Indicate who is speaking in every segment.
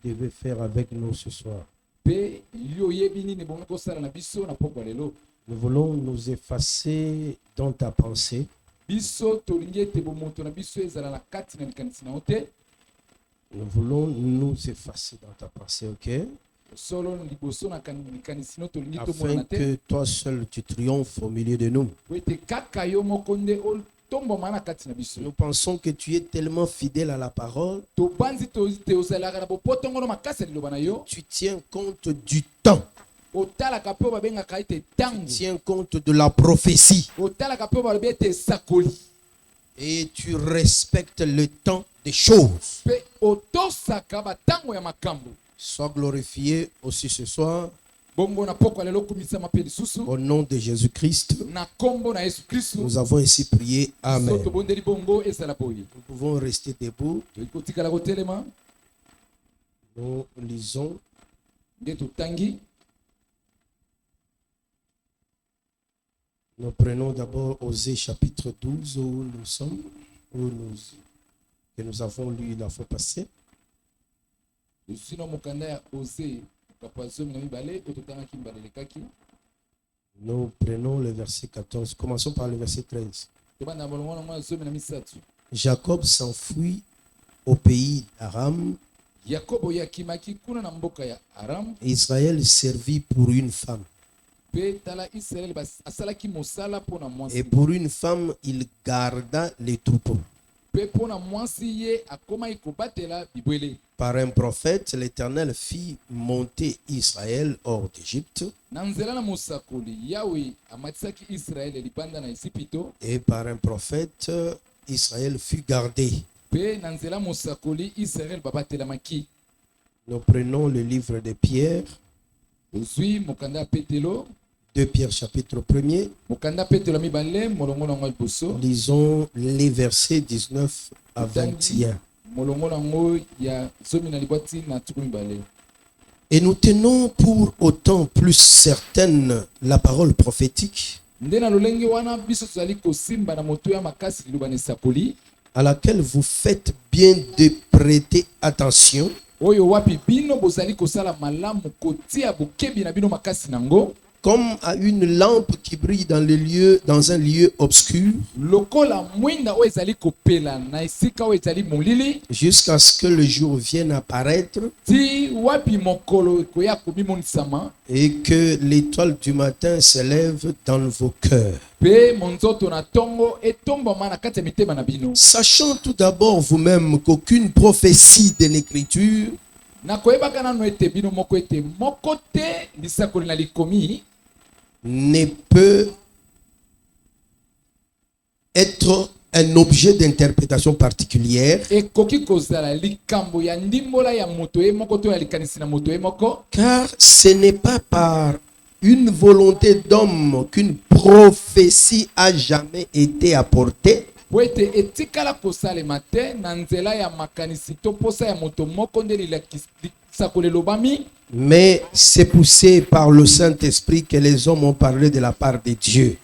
Speaker 1: devez faire avec nous ce soir. Nous voulons nous effacer dans ta pensée. Nous voulons nous effacer dans ta pensée, ok? Afin que toi seul tu triomphes au milieu de nous. Nous pensons que tu es tellement fidèle à la parole. Tu tiens compte du temps. Tu tiens compte de la prophétie. Et tu respectes le temps des choses. Sois glorifié aussi ce soir. Au nom de Jésus-Christ, nous avons ainsi prié. Amen. Nous pouvons rester debout. Nous lisons. Nous prenons d'abord Osée chapitre 12 où nous sommes, que nous avons lu la fois passée. Nous prenons le verset 14. Commençons par le verset 13. Jacob s'enfuit au pays d'Aram. Israël servit pour une femme. Et pour une femme, il garda les troupeaux. Par un prophète, l'Éternel fit monter Israël hors d'Égypte. Et par un prophète, Israël fut gardé. Nous prenons le livre de Pierre. 2 Pierre chapitre 1er. Lisons les versets 19 à 21. Et nous tenons pour autant plus certaine la parole prophétique à laquelle vous faites bien de prêter attention, comme à une lampe qui brille dans un lieu obscur, jusqu'à ce que le jour vienne apparaître et que l'étoile du matin s'élève dans vos cœurs. Sachant tout d'abord vous-même qu'aucune prophétie de l'Écriture ne peut être un objet d'interprétation particulière, car ce n'est pas par une volonté d'homme qu'une prophétie a jamais été apportée, mais c'est poussé par le Saint-Esprit que les hommes ont parlé de la part de Dieu.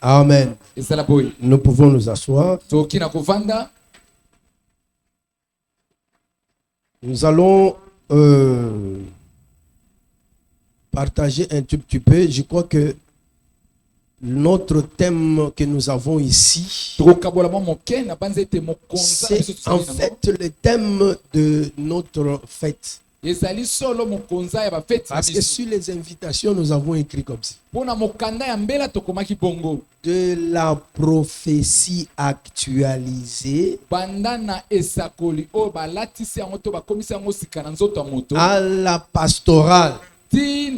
Speaker 1: Amen. Nous pouvons nous asseoir. Nous allons partager un tout petit peu. Je crois que notre thème que nous avons ici, c'est en fait le thème de notre fête. Parce que sur les invitations, nous avons écrit comme ça: de la prophétie actualisée à la pastorale. Je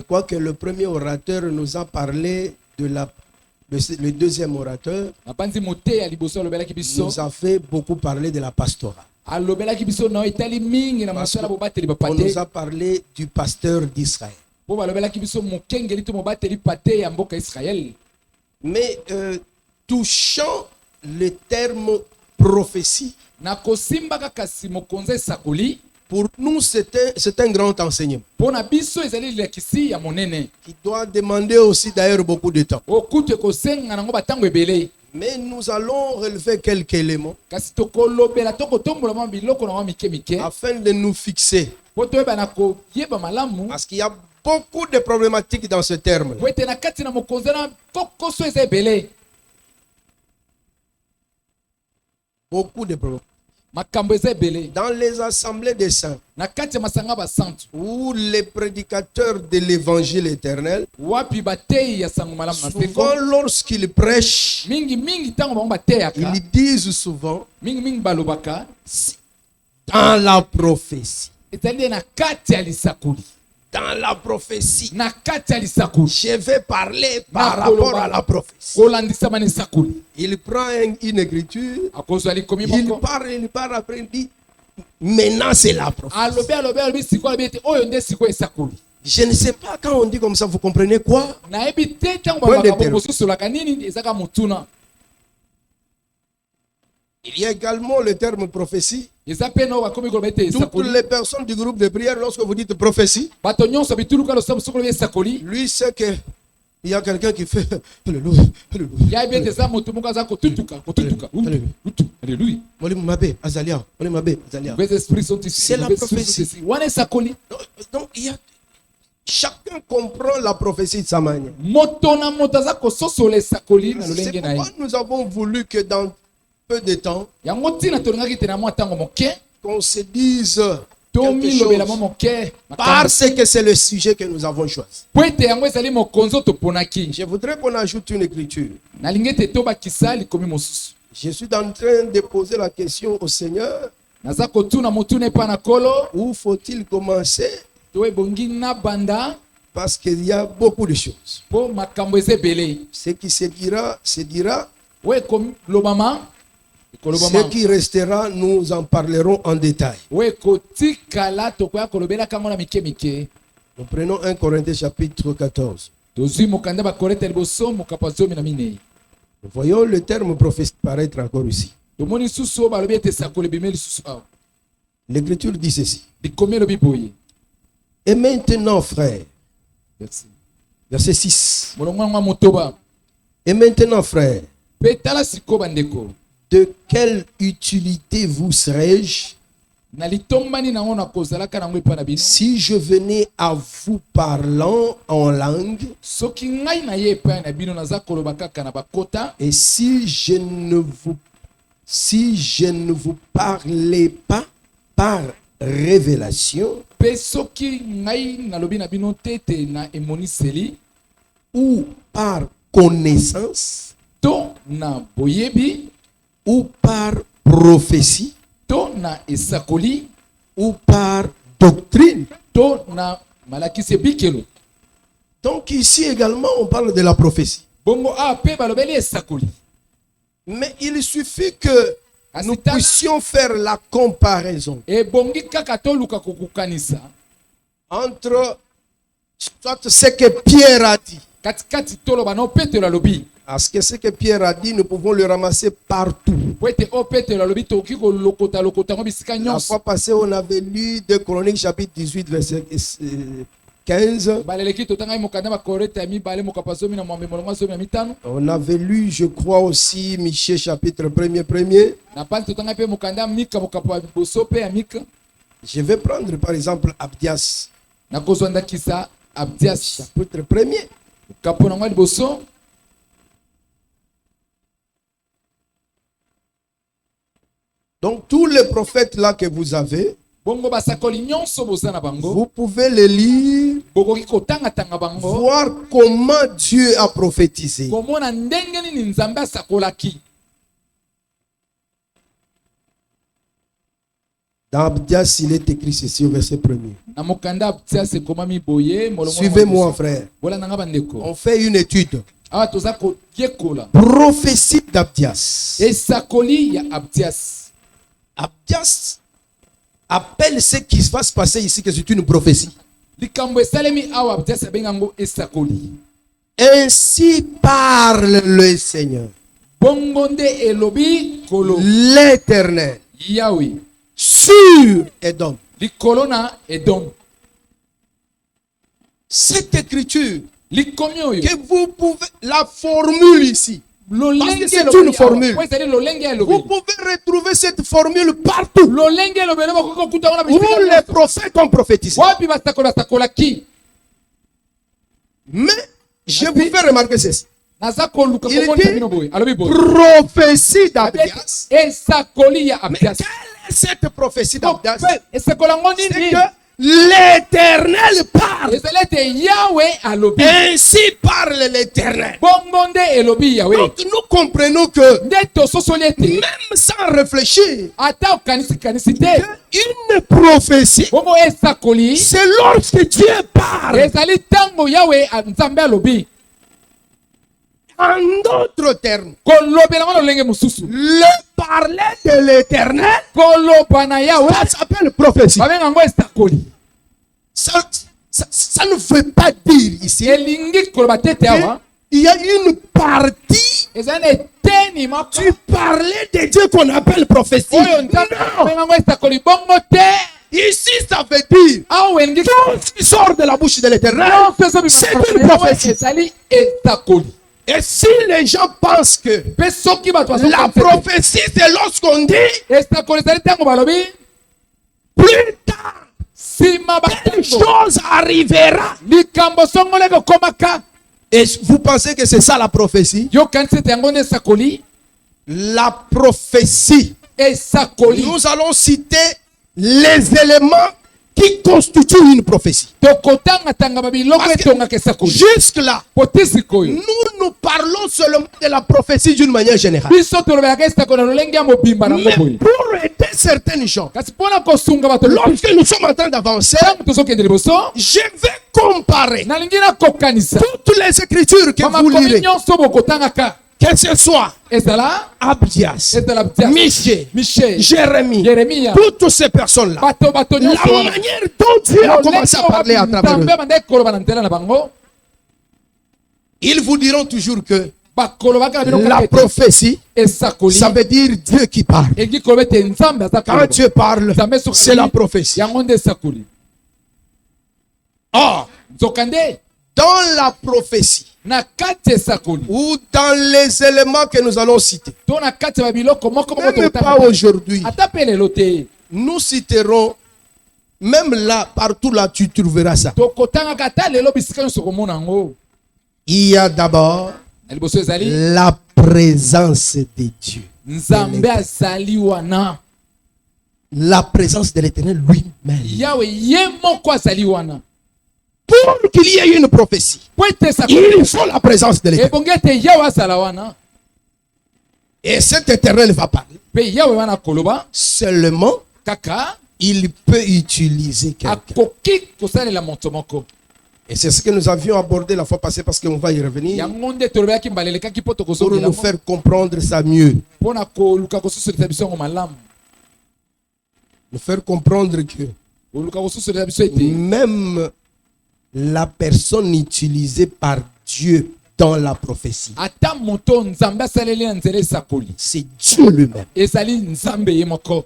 Speaker 1: crois que le premier orateur nous a parlé de le deuxième orateur nous a fait beaucoup parler de la pastorale. On nous a parlé du pasteur d'Israël. Mais touchant le terme prophétie, pour nous, c'est un grand enseignement qui doit demander aussi d'ailleurs beaucoup de temps. Mais nous allons relever quelques éléments
Speaker 2: kasi tokolobela tokotombola mwa biloko na mwa mike mike
Speaker 1: afin de nous fixer.
Speaker 2: po toyeba na koyeba malamu
Speaker 1: Parce qu'il y a beaucoup de problématiques dans ce terme.
Speaker 2: po ete na kati na mokonzi na kokoso eza ebele
Speaker 1: Beaucoup de problèmes.
Speaker 2: makambo eza ebele
Speaker 1: Dans les assemblées des saints,
Speaker 2: na kati ya masanga basantu
Speaker 1: où les prédicateurs de l'évangile éternel,
Speaker 2: wapi bateyi ya sango malamu na seko
Speaker 1: souvent lorsqu'ils prêchent,
Speaker 2: mingi ntango bango bateyaka
Speaker 1: ils disent souvent
Speaker 2: mingi balobaka
Speaker 1: dans la prophétie.
Speaker 2: ezali na kati ya lisakoli
Speaker 1: Dans la prophétie,
Speaker 2: na kati ya lisakoli
Speaker 1: je vais parler par
Speaker 2: Na
Speaker 1: rapport
Speaker 2: koloba.
Speaker 1: à la prophétie.
Speaker 2: kolandisama na lisakoli
Speaker 1: Il prend une écriture,
Speaker 2: akozwa likomi
Speaker 1: il
Speaker 2: moko
Speaker 1: parle après, il dit maintenant c'est la prophétie.
Speaker 2: alobi sikoyo alobi ete oyo nde sikoyo esakoli
Speaker 1: Je ne sais pas quand on dit comme ça, vous comprenez quoi?
Speaker 2: nayebi te ntango
Speaker 1: Point de
Speaker 2: bamakambo
Speaker 1: terme.
Speaker 2: kososolaka nini ezaka motuna
Speaker 1: Il y a également le terme prophétie.
Speaker 2: eza mpe na oyo bakomi koloba ete
Speaker 1: Toutes
Speaker 2: esakoli
Speaker 1: les personnes du groupe de prière, lorsque vous dites prophétie,
Speaker 2: bato nyonso bituluka losambo soki olobi esakoli
Speaker 1: lui sait que il y a quelqu'un qui fait Alléluia, Alléluia.
Speaker 2: yayebi ete eza moto moko aza kotutuka
Speaker 1: Alléluia.
Speaker 2: utu alléluia
Speaker 1: Molimo mabe, Azalia, molimo mabe, Azalia.
Speaker 2: mauvais esprits sont ici
Speaker 1: C'est la
Speaker 2: mauvais esprits
Speaker 1: prophétie.
Speaker 2: sont ici wana esakoli
Speaker 1: Donc, il y a chacun comprend la prophétie de sa manière.
Speaker 2: moto na moto aza kososola esakoli na
Speaker 1: C'est
Speaker 2: lolenge na ye
Speaker 1: pourquoi nous avons voulu que dans peu de temps,
Speaker 2: yango ntina tolingaki te na mwa ntango moke
Speaker 1: qu'on se dise quelque
Speaker 2: tomilobela mwa
Speaker 1: chose.
Speaker 2: moke
Speaker 1: Parce que c'est le sujet que nous avons choisi.
Speaker 2: po ete yango ezali mokonzi oyo toponaki
Speaker 1: Je voudrais qu'on ajoute une écriture.
Speaker 2: nalingi ete tobakisa likomi mosusu
Speaker 1: Je suis en train de poser la question au Seigneur.
Speaker 2: naza kotuna motuna epa na kolo
Speaker 1: Où faut-il commencer?
Speaker 2: to ebongi na banda
Speaker 1: Parce qu'il y a beaucoup de choses.
Speaker 2: po makambo eza ebele
Speaker 1: Ce qui se dira.
Speaker 2: oyo ekolobama
Speaker 1: Ce qui restera, nous en parlerons en détail.
Speaker 2: oyo ekotikala tokoya kolobelaka yango na mike mike
Speaker 1: Nous prenons 1 Corinthiens chapitre 14.
Speaker 2: tozwi mokanda bakorete liboso mokapa 14.
Speaker 1: Nous voyons le terme prophétie paraître encore ici.
Speaker 2: tomoni lisusu oyo balobi ete esakoli ebimi lisusu awa
Speaker 1: L'Écriture dit ceci.
Speaker 2: likomi elobi boye
Speaker 1: Et maintenant, frères,
Speaker 2: Merci.
Speaker 1: verset 6.
Speaker 2: molongo yango ya motoba
Speaker 1: Et maintenant, frères,
Speaker 2: mpe tala sikoyo bandeko
Speaker 1: de quelle utilité vous serais-je
Speaker 2: na litombani nango nakozalaka nango epai na bino
Speaker 1: si je venais à vous parlant en langue
Speaker 2: soki ngai na ye epai na bino naza koloba kaka na bakota
Speaker 1: et si je ne vous parlais pas par révélation
Speaker 2: mpe soki ngai nalobi na bino te ete na emoniseli
Speaker 1: ou par connaissance
Speaker 2: to na boyebi
Speaker 1: ou par prophétie
Speaker 2: to na esakoli
Speaker 1: ou par doctrine.
Speaker 2: to na malakisi ebikelo
Speaker 1: Donc ici également on parle de la prophétie.
Speaker 2: bongo awa mpe balobeli esakoli
Speaker 1: Mais il suffit que nous puissions faire la comparaison
Speaker 2: ebongi kaka toluka kokukanisa
Speaker 1: entre soit ce que Pierre a dit.
Speaker 2: katikati toloba na oyo petelo alobi
Speaker 1: Parce que ce que Pierre a dit, nous pouvons le ramasser partout.
Speaker 2: po ete oyo petelo alobi tokoki kolokota yango bisika
Speaker 1: La
Speaker 2: nyonso
Speaker 1: fois passée, on avait lu 2 Chroniques chapitre 18, verset 15.
Speaker 2: baleleki totangai mokanda bakorete ya mibale mokapa 15.
Speaker 1: On avait lu, je crois aussi, Michée chapitre 1er.
Speaker 2: na pasi totangai mpe mokanda ya mika mokapa ya liboso mpe ya mika
Speaker 1: Je vais prendre par exemple Abdias,
Speaker 2: nakozwa ndakisa abdias
Speaker 1: chapitre 1er.
Speaker 2: mokapo nango ya liboso
Speaker 1: Donc tous les prophètes là que vous avez,
Speaker 2: bongo basakoli nyonso boza na bango
Speaker 1: vous pouvez les lire,
Speaker 2: bokoki kotangatanga bango
Speaker 1: voir comment Dieu a prophétisé.
Speaker 2: komona ndenge nini nzambe asakolaki
Speaker 1: Dans Abdias, il est écrit ceci au verset 1er.
Speaker 2: na mokanda abdias ekomami boye molongo
Speaker 1: Suivez-moi, frère.
Speaker 2: bolandanga bandeko
Speaker 1: On fait une étude.
Speaker 2: awa toza koyekola
Speaker 1: Prophétie d'Abdias.
Speaker 2: esakoli ya abdias
Speaker 1: Abdias appelle ce qui va se passer ici que c'est une prophétie.
Speaker 2: likambo esalemi awa abdias abenga yango esakoli
Speaker 1: Ainsi parle le Seigneur,
Speaker 2: bongo nde elobi kolo
Speaker 1: l'Éternel,
Speaker 2: yawe
Speaker 1: sur Édom.
Speaker 2: likolo na edom
Speaker 1: Cette écriture
Speaker 2: likomi oyo
Speaker 1: que vous pouvez, la formule ici,
Speaker 2: lolenge
Speaker 1: c'est
Speaker 2: elobeli
Speaker 1: une formule.
Speaker 2: awa. Po ezali lolenge
Speaker 1: Vous
Speaker 2: elobeli.
Speaker 1: pouvez retrouver cette formule partout
Speaker 2: Lolenge elobeli bakoki kokuta yango na
Speaker 1: où
Speaker 2: bisika
Speaker 1: les
Speaker 2: nyonso.
Speaker 1: prophètes ont prophétisé.
Speaker 2: Wapi basakolaki.
Speaker 1: Mais je vous fais remarquer ceci.
Speaker 2: Naza koluka
Speaker 1: Il
Speaker 2: komonisa
Speaker 1: dit
Speaker 2: bino boye. Alobi boye.
Speaker 1: prophétie d'Abdias.
Speaker 2: Esakoli ya
Speaker 1: Mais
Speaker 2: Abdias.
Speaker 1: quelle est cette prophétie d'Abdias?
Speaker 2: Esakoli yango
Speaker 1: C'est
Speaker 2: nini?
Speaker 1: que l'Éternel parle.
Speaker 2: Ezali ete Yahweh alobi.
Speaker 1: Ainsi parle l'Éternel.
Speaker 2: Bongo nde elobi Yahweh.
Speaker 1: Donc nous comprenons que
Speaker 2: Nde tososoli ete.
Speaker 1: même sans réfléchir,
Speaker 2: Ata okanisi te.
Speaker 1: une prophétie,
Speaker 2: Bongo esakoli.
Speaker 1: c'est lorsque Dieu parle.
Speaker 2: Ezali tango Yahweh Nzambe alobi.
Speaker 1: En d'autres termes,
Speaker 2: Kolobela ngo lolenge mosusu.
Speaker 1: le parler de l'Éternel,
Speaker 2: Koloba na Yahweh.
Speaker 1: ça s'appelle prophétie.
Speaker 2: Babenga yango esakoli.
Speaker 1: Ça ne veut pas dire ici
Speaker 2: Elingi koloba tete awa.
Speaker 1: qu'il y a une partie.
Speaker 2: Ezali na eteni moko.
Speaker 1: Tu parlais de Dieu qu'on appelle prophétie.
Speaker 2: Oyo Nzambe
Speaker 1: Non.
Speaker 2: abenga yango esakoli. Bongo te.
Speaker 1: Ici, ça veut dire
Speaker 2: Awa elingi.
Speaker 1: tout ce qui sort de la bouche de l'Éternel, c'est une prophétie.
Speaker 2: ezali esakoli.
Speaker 1: Et si les gens pensent que
Speaker 2: Pe soki bato
Speaker 1: la prophétie, c'est lorsqu'on dit
Speaker 2: esakoli ezali tango balobi
Speaker 1: plus tard,
Speaker 2: nsima
Speaker 1: telle
Speaker 2: batango
Speaker 1: chose arrivera.
Speaker 2: likambo songolo ekokomaka.
Speaker 1: Et vous pensez que c'est ça la prophétie?
Speaker 2: yokanisi ete yango nde esakoli.
Speaker 1: La prophétie.
Speaker 2: Esakoli
Speaker 1: Nous allons citer les éléments qui constituent une prophétie.
Speaker 2: tokotanga babiloko
Speaker 1: Parce que
Speaker 2: etongaka esakoli.
Speaker 1: jusque-là,
Speaker 2: poti sikoyo
Speaker 1: nous parlons seulement de la prophétie d'une manière générale.
Speaker 2: biso tolobelaka esakoli na lolenge ya mobimba nango
Speaker 1: Mais
Speaker 2: boye.
Speaker 1: pour aider certaines gens,
Speaker 2: kasi mpona kosunga bato
Speaker 1: lorsque nous sommes en train d'avancer,
Speaker 2: ntango tozokende liboso
Speaker 1: je vais comparer
Speaker 2: nalingi nakokanisa
Speaker 1: toutes les écritures que vous
Speaker 2: bamakomi
Speaker 1: lirez,
Speaker 2: nyonso bokotangaka.
Speaker 1: que ce soit
Speaker 2: ezala
Speaker 1: Abdias,
Speaker 2: ezala Abdias,
Speaker 1: Michée,
Speaker 2: Michel,
Speaker 1: Jérémie,
Speaker 2: Yeremia,
Speaker 1: toutes ces personnes-là,
Speaker 2: bato
Speaker 1: la
Speaker 2: nyonso wana.
Speaker 1: manière dont Dieu a commencé à parler à travers eux,
Speaker 2: Nzambe abandaki koloba na nzela na bango
Speaker 1: ils vous diront toujours que
Speaker 2: bakolobaka na bino
Speaker 1: la
Speaker 2: kaka ete
Speaker 1: prophétie,
Speaker 2: esakoli
Speaker 1: ça veut dire Dieu qui parle.
Speaker 2: elingi koloba ete nzambe aza
Speaker 1: Quand
Speaker 2: koloba.
Speaker 1: Dieu parle,
Speaker 2: Nzambe soki
Speaker 1: c'est la
Speaker 2: alobi,
Speaker 1: prophétie.
Speaker 2: yango nde esakoli.
Speaker 1: Or,
Speaker 2: nzokande
Speaker 1: dans la prophétie,
Speaker 2: na kati ya esakoli
Speaker 1: ou dans les éléments que nous allons citer,
Speaker 2: to na kati ya babiloko moko moko
Speaker 1: même
Speaker 2: tokotanga
Speaker 1: pas aujourd'hui,
Speaker 2: ata mpe lelo te
Speaker 1: nous citerons, même là, partout là, tu trouveras ça.
Speaker 2: tokotangaka ata lelo bisika nyonso komona yango.
Speaker 1: Il y a d'abord
Speaker 2: na liboso ezali
Speaker 1: la présence de Dieu.
Speaker 2: nzambe azali wana.
Speaker 1: La présence de l'Éternel lui-même.
Speaker 2: yawe ye moko azali wana.
Speaker 1: Pour qu'il y ait une prophétie,
Speaker 2: po ete
Speaker 1: il
Speaker 2: esakoli
Speaker 1: faut la présence de l'Éternel.
Speaker 2: ebongi ete yawe azala wana.
Speaker 1: Et cet Éternel va parler.
Speaker 2: mpe yawe wana koloba
Speaker 1: Seulement,
Speaker 2: kaka
Speaker 1: il peut utiliser quelqu'un.
Speaker 2: akoki kosalela moto moko.
Speaker 1: Et c'est ce que nous avions abordé la fois passée parce qu'on va y revenir
Speaker 2: yango nde tolobelaki mbala elekaki mpo
Speaker 1: pour
Speaker 2: tokozongela
Speaker 1: nous faire comprendre ça mieux.
Speaker 2: mpona koluka kosusulisa biso yango malamu.
Speaker 1: Nous faire comprendre que
Speaker 2: koluka kosusulisa biso ete
Speaker 1: même la personne utilisée par Dieu dans la prophétie,
Speaker 2: ata moto nzambe asaleli na nzela esakoli
Speaker 1: c'est Dieu lui-même.
Speaker 2: ezali nzambe ye moko.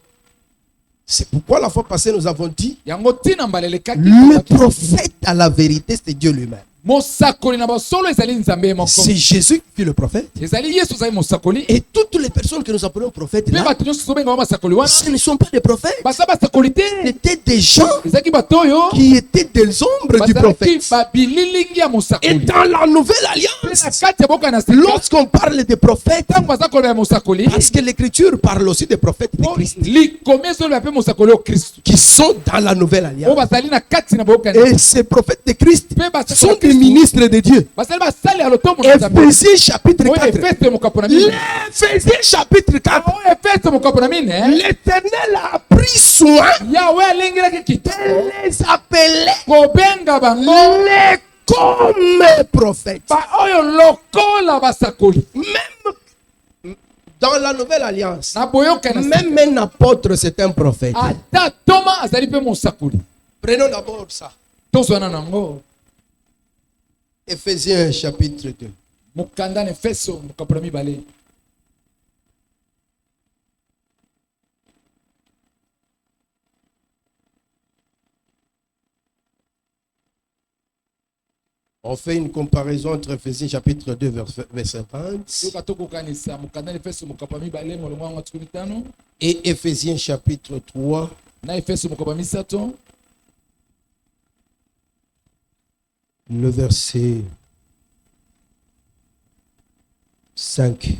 Speaker 1: C'est pourquoi la fois passée nous avons dit
Speaker 2: yango ntina mbala elekaki
Speaker 1: le prophète à la vérité, c'est Dieu lui-même.
Speaker 2: mosakoli na basolo ezali nzambe ye moko.
Speaker 1: C'est Jésus qui fut le prophète.
Speaker 2: ezali yesu azali mosakoli.
Speaker 1: Et toutes les personnes que nous appelons prophètes
Speaker 2: mpe
Speaker 1: là,
Speaker 2: bato nyonso tozobengama basakoli wana
Speaker 1: ce ne sont pas des prophètes.
Speaker 2: baza basakoli te.
Speaker 1: C'étaient des gens
Speaker 2: ezalaki bato oyo
Speaker 1: qui étaient des ombres du
Speaker 2: bazalaki
Speaker 1: prophète.
Speaker 2: babililingi ya
Speaker 1: Et
Speaker 2: mosakoli.
Speaker 1: dans la nouvelle
Speaker 2: mpe na
Speaker 1: alliance,
Speaker 2: kati ya boka na sika
Speaker 1: lorsqu'on parle des prophètes,
Speaker 2: ntango baza koloba ya mosakoli
Speaker 1: parce que l'écriture parle aussi des prophètes de
Speaker 2: po
Speaker 1: Christ
Speaker 2: likomi ezoloba mpe mosakoli oyo kristu
Speaker 1: qui sont dans la nouvelle
Speaker 2: oyo
Speaker 1: alliance.
Speaker 2: bazali na kati na boka
Speaker 1: Et ces prophètes de Christ
Speaker 2: mpe basakoli
Speaker 1: sont
Speaker 2: ya
Speaker 1: des
Speaker 2: kristu
Speaker 1: ministres de Dieu.
Speaker 2: basali basali ya lotombo na nzambe
Speaker 1: Éphésiens chapitre
Speaker 2: oyo
Speaker 1: 4.
Speaker 2: efeso mokapo na mine
Speaker 1: L'Éphésiens chapitre 4.
Speaker 2: oyo efeso mokapo na mine
Speaker 1: L'Éternel a pris soin
Speaker 2: yawe alingilaki kitoko
Speaker 1: de les appeler
Speaker 2: kobenga bango
Speaker 1: les comme prophètes.
Speaker 2: oyo lokola basakoli.
Speaker 1: Même dans la nouvelle alliance,
Speaker 2: na boyokana
Speaker 1: même un apôtre, c'est un prophète.
Speaker 2: ata toma azali mpe mosakoli.
Speaker 1: Prenons d'abord ça.
Speaker 2: tozwana nango
Speaker 1: Éphésiens chapitre 2.
Speaker 2: mokanda na efeso mokapo na mibale.
Speaker 1: On fait une comparaison entre Ephésiens chapitre 2, verset 20
Speaker 2: soka tokokanisa mokanda na efeso mokapa mibale molongo yango atuku mitano
Speaker 1: et Ephésiens chapitre 3,
Speaker 2: na efeso mokapa misato
Speaker 1: le verset 5.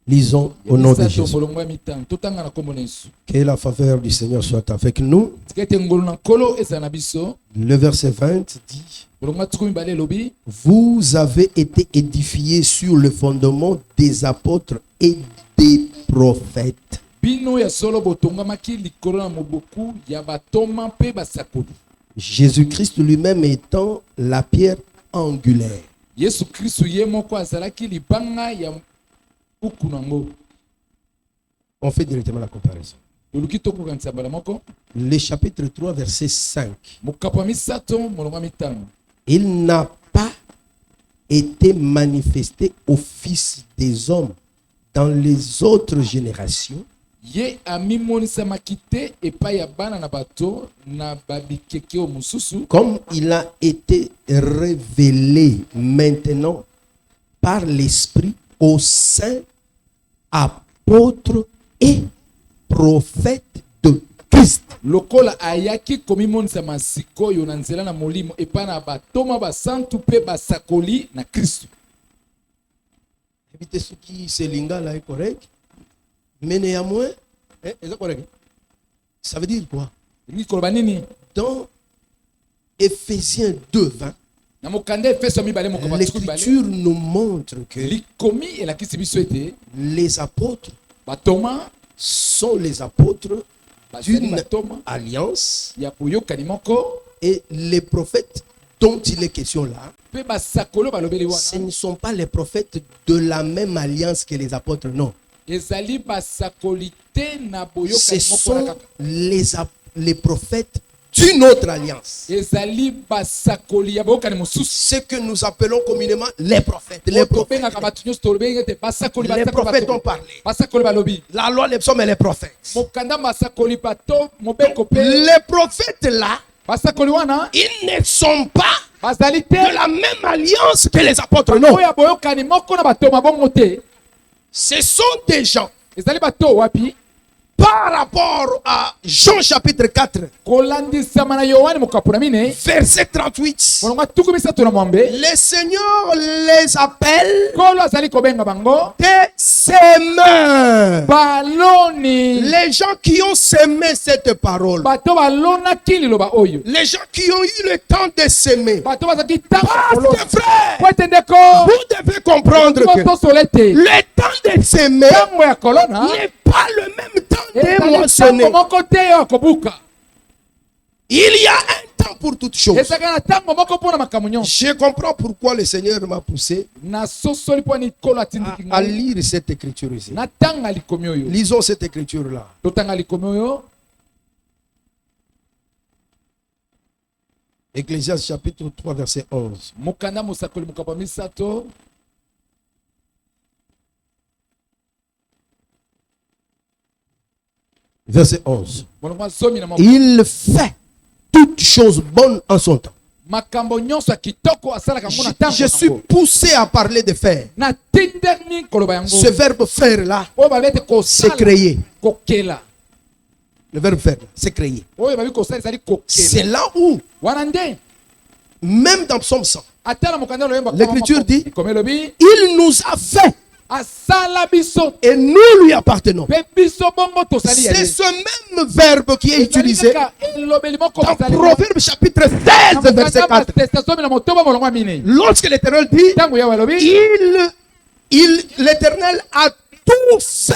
Speaker 1: Lisons au nom de
Speaker 2: misato
Speaker 1: Jésus.
Speaker 2: molongo ya mitano totanga na kombo na Yesu
Speaker 1: Que la faveur du Seigneur soit avec nous.
Speaker 2: tika ete ngolu na nkolo ezala na biso
Speaker 1: Le verset 20 dit:
Speaker 2: molongo atuku mibale elobi
Speaker 1: Vous avez été édifiés sur le fondement des apôtres et des prophètes.
Speaker 2: bino ya solo botongamaki likolo na moboku ya batoma mpe basakoli
Speaker 1: Jésus-Christ lui-même étant la pierre angulaire.
Speaker 2: yesu kristu ye moko azalaki libanga ya buku nango.
Speaker 1: On fait directement la comparaison.
Speaker 2: toluki tokokanisa mbala moko
Speaker 1: Le chapitre 3, verset 5.
Speaker 2: mokapa misato molongo ya mitano
Speaker 1: Il n'a pas été manifesté au Fils des hommes dans les autres générations,
Speaker 2: ye amimonisamaki te epai ya bana na bato na babikeke oyo mosusu
Speaker 1: comme il a été révélé maintenant par l'Esprit aux saints apôtres et prophètes de Christ.
Speaker 2: lokola ayaki komimonisama sikoyo na nzela na molimo epai na batoma basantu mpe basakoli na kristu.
Speaker 1: Évitez ce qui se linga là est correct, mais néanmoins, est correct. Ça veut dire quoi?
Speaker 2: elingi koloba nini
Speaker 1: Dans Ephésiens 2, 20,
Speaker 2: na mokanda efeso mibale mokaba tuku mibale
Speaker 1: l'Écriture nous montre que
Speaker 2: likomi elakisi biso ete
Speaker 1: les apôtres
Speaker 2: batoma
Speaker 1: sont les apôtres
Speaker 2: bazali
Speaker 1: d'une
Speaker 2: batoma
Speaker 1: alliance
Speaker 2: ya boyokani moko
Speaker 1: et les prophètes dont il est question là,
Speaker 2: mpe basakoli balobeli
Speaker 1: ce
Speaker 2: wana
Speaker 1: ne sont pas les prophètes de la même alliance que les apôtres, non.
Speaker 2: ezali basakoli te na
Speaker 1: Ce
Speaker 2: boyokani moko na
Speaker 1: sont
Speaker 2: kaka
Speaker 1: les prophètes d'une autre alliance.
Speaker 2: ezali basakoli ya boyokani mosusu
Speaker 1: Ce que nous appelons communément les prophètes. Les prophètes,
Speaker 2: tobengaka bato nyonso tolobenge ete basakoli
Speaker 1: les prophètes ont parlé.
Speaker 2: basakoli balobi
Speaker 1: La loi, les psaumes et les prophètes.
Speaker 2: mokanda basakoli bato mobeko mpe
Speaker 1: Les prophètes là,
Speaker 2: basakoli wana
Speaker 1: ils ne sont pas
Speaker 2: bazali te
Speaker 1: de la même alliance que les apôtres, non.
Speaker 2: oyo ya boyokani moko na bato mabongo te
Speaker 1: Ce sont des gens,
Speaker 2: ezali bato wapi
Speaker 1: par rapport à Jean chapitre 4,
Speaker 2: kolandisama na yohane mokapu na mine
Speaker 1: verset 38,
Speaker 2: molongo atuku misato na mwambe
Speaker 1: le Seigneur les appelle
Speaker 2: nkolo azali kobenga bango
Speaker 1: des semeurs.
Speaker 2: baloni
Speaker 1: Les gens qui ont semé cette parole,
Speaker 2: bato balonaki liloba oyo
Speaker 1: les gens qui ont eu le temps de s'aimer.
Speaker 2: bato bazalaki ntango ya
Speaker 1: Parce
Speaker 2: kolona
Speaker 1: que frère,
Speaker 2: po ete ndeko
Speaker 1: vous devez comprendre que
Speaker 2: tosolo ete
Speaker 1: le temps de s'aimer
Speaker 2: ntango ya kolona
Speaker 1: n'est pas le même temps de
Speaker 2: ezali
Speaker 1: moissonner.
Speaker 2: ntango moko te yo ya kobuka
Speaker 1: Il y a un temps pour toutes choses.
Speaker 2: ezalaki na ntango moko mpo na makambo nyonso
Speaker 1: Je comprends pourquoi le Seigneur m'a poussé
Speaker 2: nasosoli mpo ani nkolo atindiki
Speaker 1: à
Speaker 2: ngai
Speaker 1: lire cette écriture ici.
Speaker 2: natanga likomi oyo
Speaker 1: Lisons cette écriture-là.
Speaker 2: totanga likomi oyo
Speaker 1: Ecclésiaste chapitre 3, verset 11.
Speaker 2: mokanda mosakoli mokapa misato
Speaker 1: Verset 11.
Speaker 2: molongo ya zomi na moko
Speaker 1: Il fait toutes choses bonnes en son temps.
Speaker 2: makambo nyonso ya kitoko asalaka yango na ntango
Speaker 1: Je suis
Speaker 2: yango
Speaker 1: poussé à parler de faire.
Speaker 2: natindani koloba yango
Speaker 1: Ce verbe faire-là,
Speaker 2: oyo babi ete
Speaker 1: c'est
Speaker 2: kosala
Speaker 1: créer.
Speaker 2: kokela
Speaker 1: Le verbe faire, c'est créer.
Speaker 2: oyo babi kosala ezali
Speaker 1: C'est
Speaker 2: kokela
Speaker 1: là où,
Speaker 2: wana nde
Speaker 1: même dans Psaume 100,
Speaker 2: atala mokanda loyemba
Speaker 1: l'Écriture dit,
Speaker 2: komi elobi
Speaker 1: il nous a fait
Speaker 2: asala biso
Speaker 1: et nous lui appartenons.
Speaker 2: mpe biso bongo tosali ya
Speaker 1: C'est
Speaker 2: ye.
Speaker 1: ce même verbe qui est
Speaker 2: Ezali
Speaker 1: utilisé
Speaker 2: kaka elobeli moko
Speaker 1: dans
Speaker 2: bazali
Speaker 1: Proverbe chapitre 16, verset 4.
Speaker 2: zomi na motoba molongo ya minei
Speaker 1: Lorsque l'Éternel dit,
Speaker 2: ntango yawe alobi
Speaker 1: l'Éternel a tout fait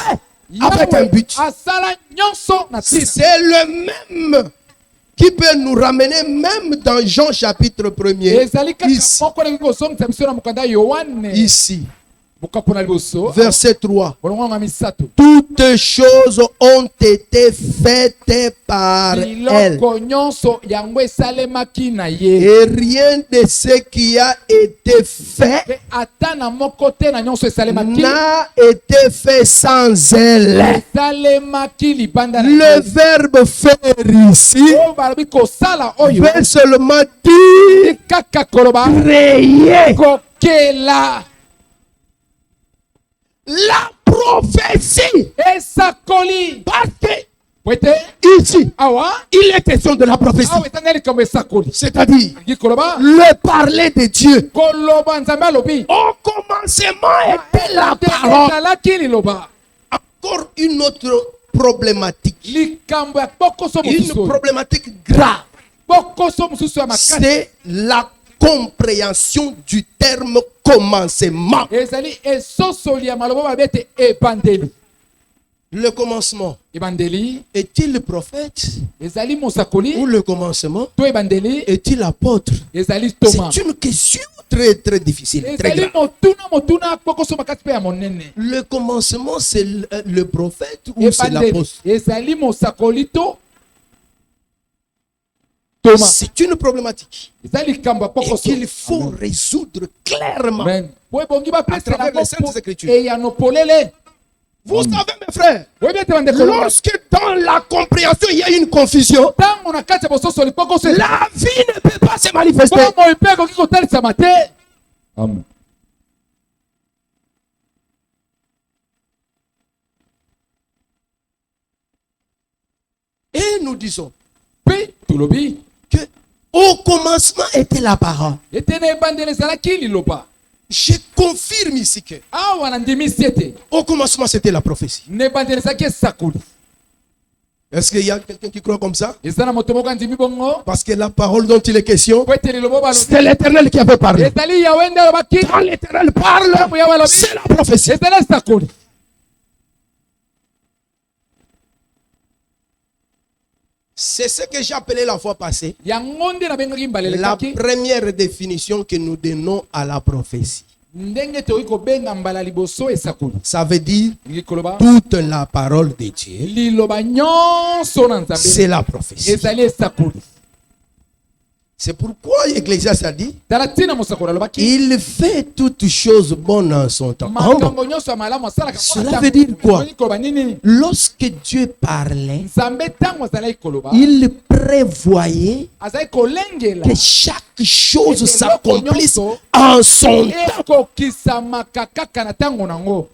Speaker 1: avec un
Speaker 2: Yawe
Speaker 1: but.
Speaker 2: asala nyonso na
Speaker 1: Si
Speaker 2: tina
Speaker 1: c'est le même qui peut nous ramener même dans Jean chapitre 1er,
Speaker 2: ezali kaka
Speaker 1: ici,
Speaker 2: moko nakoki kosongisa biso na mokanda ya yohane
Speaker 1: ici,
Speaker 2: bokapona liboso
Speaker 1: Verset 3.
Speaker 2: bolongo na misato
Speaker 1: Toutes choses ont été faites par elle.
Speaker 2: biloko nyonso yango esalemaki na ye
Speaker 1: Et rien de ce qui a été fait
Speaker 2: pe ata na moko te na nyonso esalemaki
Speaker 1: n'a été fait sans elle.
Speaker 2: esalemaki libanda na
Speaker 1: Le
Speaker 2: ye.
Speaker 1: verbe faire ici
Speaker 2: oyo balobi kosala oyo
Speaker 1: veut seulement dire
Speaker 2: kaka koloba
Speaker 1: créer.
Speaker 2: kokela
Speaker 1: La prophétie.
Speaker 2: esakoli
Speaker 1: Parce que
Speaker 2: po ete
Speaker 1: ici,
Speaker 2: awa
Speaker 1: il est question de la prophétie.
Speaker 2: awa etanga likambo esakoli
Speaker 1: C'est-à-dire
Speaker 2: alingi koloba
Speaker 1: le parler de Dieu.
Speaker 2: koloba nzambe alobi
Speaker 1: Au commencement était la parole.
Speaker 2: ezalaki liloba
Speaker 1: Encore une autre problématique.
Speaker 2: likambo ya bokoso
Speaker 1: Une
Speaker 2: mosusu oyo.
Speaker 1: problématique grave.
Speaker 2: bokoso mosusu ya makasi
Speaker 1: C'est la compréhension du terme commencement.
Speaker 2: ezali esosoli ya maloba balobi ete ebandeli
Speaker 1: Le commencement
Speaker 2: ebandeli
Speaker 1: est-il le prophète
Speaker 2: ezali
Speaker 1: ou
Speaker 2: mosakoli
Speaker 1: le commencement
Speaker 2: to ebandeli
Speaker 1: est-il l'apôtre?
Speaker 2: ezali toma
Speaker 1: C'est une question très très difficile, très
Speaker 2: ezali
Speaker 1: grave.
Speaker 2: motuna bokoso makasi mpe ya monene
Speaker 1: Le commencement, c'est le prophète ou c'est
Speaker 2: ebandeli
Speaker 1: l'apôtre?
Speaker 2: ezali mosakoli to toma
Speaker 1: C'est une problématique
Speaker 2: ezali likambo ya
Speaker 1: et
Speaker 2: bokoso
Speaker 1: qu'il faut résoudre clairement.
Speaker 2: amen po ebongi
Speaker 1: À
Speaker 2: bapesela
Speaker 1: travers les Saintes Écritures.
Speaker 2: eyano polele
Speaker 1: Vous savez, mes frères,
Speaker 2: oyebi ete bandeko
Speaker 1: lorsque dans la compréhension il y a une confusion,
Speaker 2: ntango na kati ya bososoli bokoso
Speaker 1: la vie ne peut pas se manifester.
Speaker 2: bomoi mpe ekoki kotalisama te amen
Speaker 1: Et nous disons
Speaker 2: mpe tolobi
Speaker 1: que au commencement était la parole.
Speaker 2: ete na ebandeli ezalaki liloba
Speaker 1: Je confirme ici que
Speaker 2: awa na ndimisi ete
Speaker 1: au commencement c'était la prophétie.
Speaker 2: na ebandeli ezalaki esakoli
Speaker 1: Est-ce qu'il y a quelqu'un qui croit comme ça?
Speaker 2: eza na moto moko andimi bongo
Speaker 1: Parce que la parole dont il est question,
Speaker 2: po ete liloba balobi
Speaker 1: c'est l'Éternel qui avait parlé.
Speaker 2: ezali yawe nde alobaki
Speaker 1: Quand l'Éternel parle,
Speaker 2: ntango yawe alobi
Speaker 1: c'est la prophétie.
Speaker 2: ezali esakoli
Speaker 1: C'est ce que j'ai appelé la fois passée
Speaker 2: yango nde nabengaki mbala
Speaker 1: la
Speaker 2: elekaki
Speaker 1: première définition que nous donnons à la prophétie.
Speaker 2: ndenge tokoki kobenga mbala liboso esakoli
Speaker 1: Ça veut dire
Speaker 2: elingi koloba
Speaker 1: toute la parole de Dieu,
Speaker 2: liloba nyonso na nzambe
Speaker 1: c'est la prophétie.
Speaker 2: ezali esakoli
Speaker 1: C'est pourquoi Ecclésiaste a dit,
Speaker 2: tala ntina mosakoli alobaki
Speaker 1: il fait toutes choses bonnes en son temps.
Speaker 2: makambo nyonso ya malamu asalaka
Speaker 1: Cela veut dire quoi?
Speaker 2: elingi koloba nini
Speaker 1: Lorsque Dieu parlait,
Speaker 2: nzambe ntango azalaki koloba
Speaker 1: il prévoyait
Speaker 2: azalaki kolengela
Speaker 1: que chaque chose
Speaker 2: Et
Speaker 1: s'accomplisse
Speaker 2: eloko
Speaker 1: en son temps.
Speaker 2: ekokisamaka kaka na ntango nango